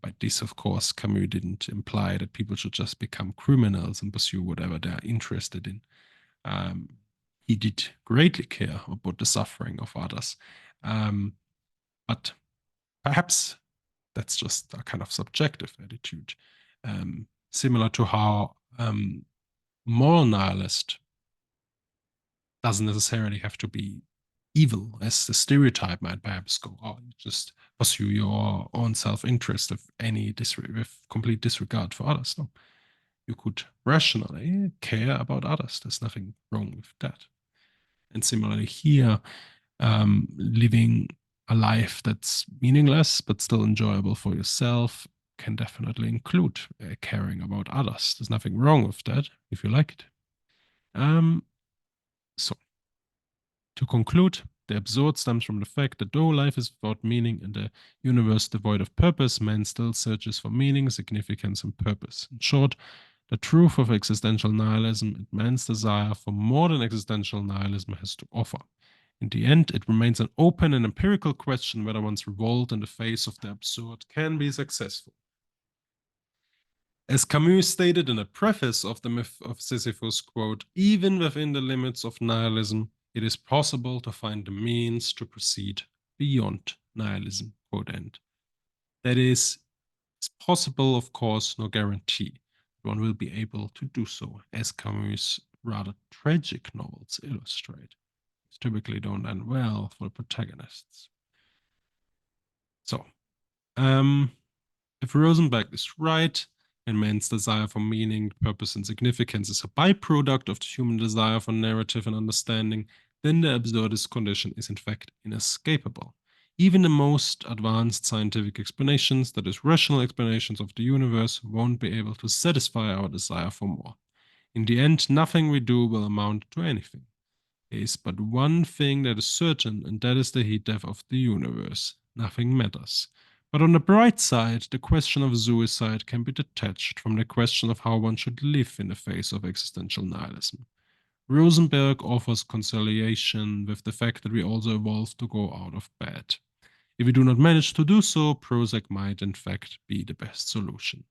By this, of course, Camus didn't imply that people should just become criminals and pursue whatever they're interested in. He did greatly care about the suffering of others. But perhaps that's just a kind of subjective attitude, similar to how moral nihilist doesn't necessarily have to be evil, as the stereotype might perhaps go. Oh, you just pursue your own self-interest with with complete disregard for others. No, you could rationally care about others. There's nothing wrong with that. And similarly here, living a life that's meaningless but still enjoyable for yourself can definitely include caring about others. There's nothing wrong with that if you like it. So, to conclude, the absurd stems from the fact that though life is without meaning and the universe devoid of purpose, man still searches for meaning, significance, and purpose. In short, the truth of existential nihilism and man's desire for more than existential nihilism has to offer. In the end, it remains an open and empirical question whether one's revolt in the face of the absurd can be successful. As Camus stated in the preface of the myth of Sisyphus, quote, even within the limits of nihilism, it is possible to find the means to proceed beyond nihilism, quote end. That is, it's possible, of course, no guarantee one will be able to do so, as Camus' rather tragic novels illustrate. It's typically don't end well for the protagonists. So, if Rosenberg is right, and man's desire for meaning, purpose, and significance is a byproduct of the human desire for narrative and understanding, then the absurdist condition is in fact inescapable. Even the most advanced scientific explanations, that is, rational explanations of the universe, won't be able to satisfy our desire for more. In the end, nothing we do will amount to anything. There is but one thing that is certain, and that is the heat death of the universe. Nothing matters. But on the bright side, the question of suicide can be detached from the question of how one should live in the face of existential nihilism. Rosenberg offers conciliation with the fact that we also evolved to go out of bed. If we do not manage to do so, Prozac might in fact be the best solution.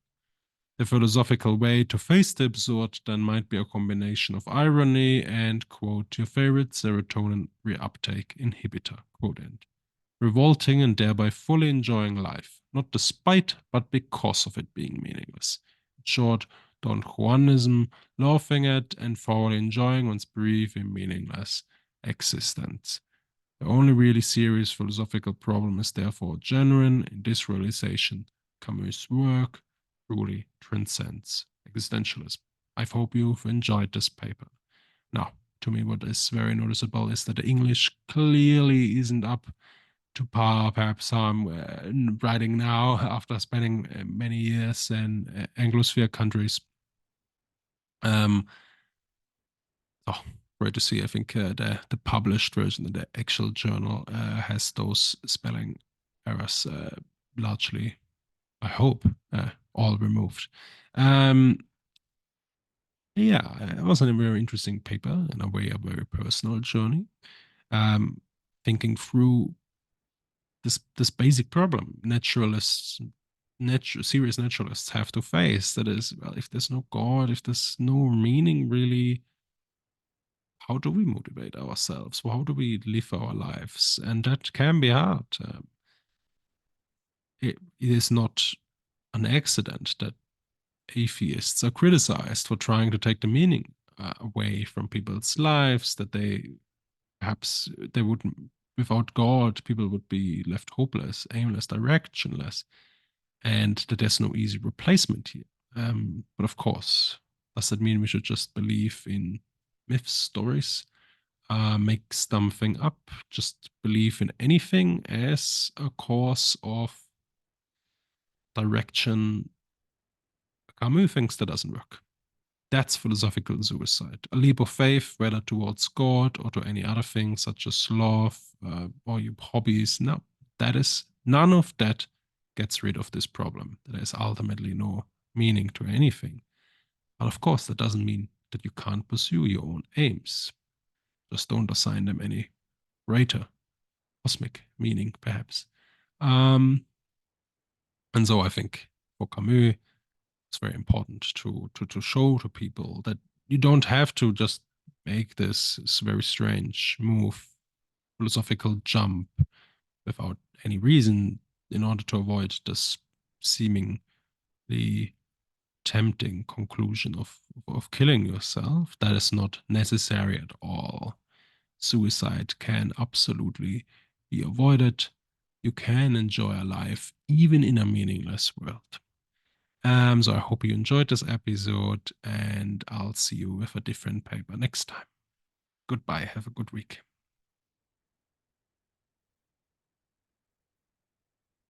The philosophical way to face the absurd then might be a combination of irony and, quote, your favorite serotonin reuptake inhibitor, quote end. Revolting and thereby fully enjoying life, not despite, but because of it being meaningless. In short, Don Juanism, laughing at and thoroughly enjoying one's brief and meaningless existence. The only really serious philosophical problem is therefore genuine in this realization. Camus' work truly transcends existentialism. I hope you've enjoyed this paper. Now, to me, what is very noticeable is that the English clearly isn't up to par. Perhaps I'm writing now after spending many years in Anglosphere countries. Um, oh, great to see. I think the published version, the actual journal, has those spelling errors largely, I hope, all removed. Um, yeah, it was a very interesting paper, in a way, a very personal journey. Um, Thinking through this basic problem naturalists, serious naturalists have to face. That is, well, if there's no God, if there's no meaning really, how do we motivate ourselves? How do we live our lives? And that can be hard. It is not an accident that atheists are criticized for trying to take the meaning away from people's lives, that they perhaps they wouldn't, without God, people would be left hopeless, aimless, directionless, and that there's no easy replacement here. But of course, does that mean we should just believe in myths, stories, make something up, just believe in anything as a cause of direction? Camus thinks that doesn't work. That's philosophical suicide. A leap of faith, whether towards God or to any other thing, such as love or your hobbies. No, that is none of that gets rid of this problem. There is ultimately no meaning to anything. But of course, that doesn't mean that you can't pursue your own aims. Just don't assign them any greater cosmic meaning, perhaps. Um, and so I think for Camus, it's very important to show to people that you don't have to just make this very strange move, philosophical jump without any reason in order to avoid this seemingly tempting conclusion of killing yourself. That is not necessary at all. Suicide can absolutely be avoided. You can enjoy a life even in a meaningless world. So I hope you enjoyed this episode, and I'll see you with a different paper next time. Goodbye. Have a good week.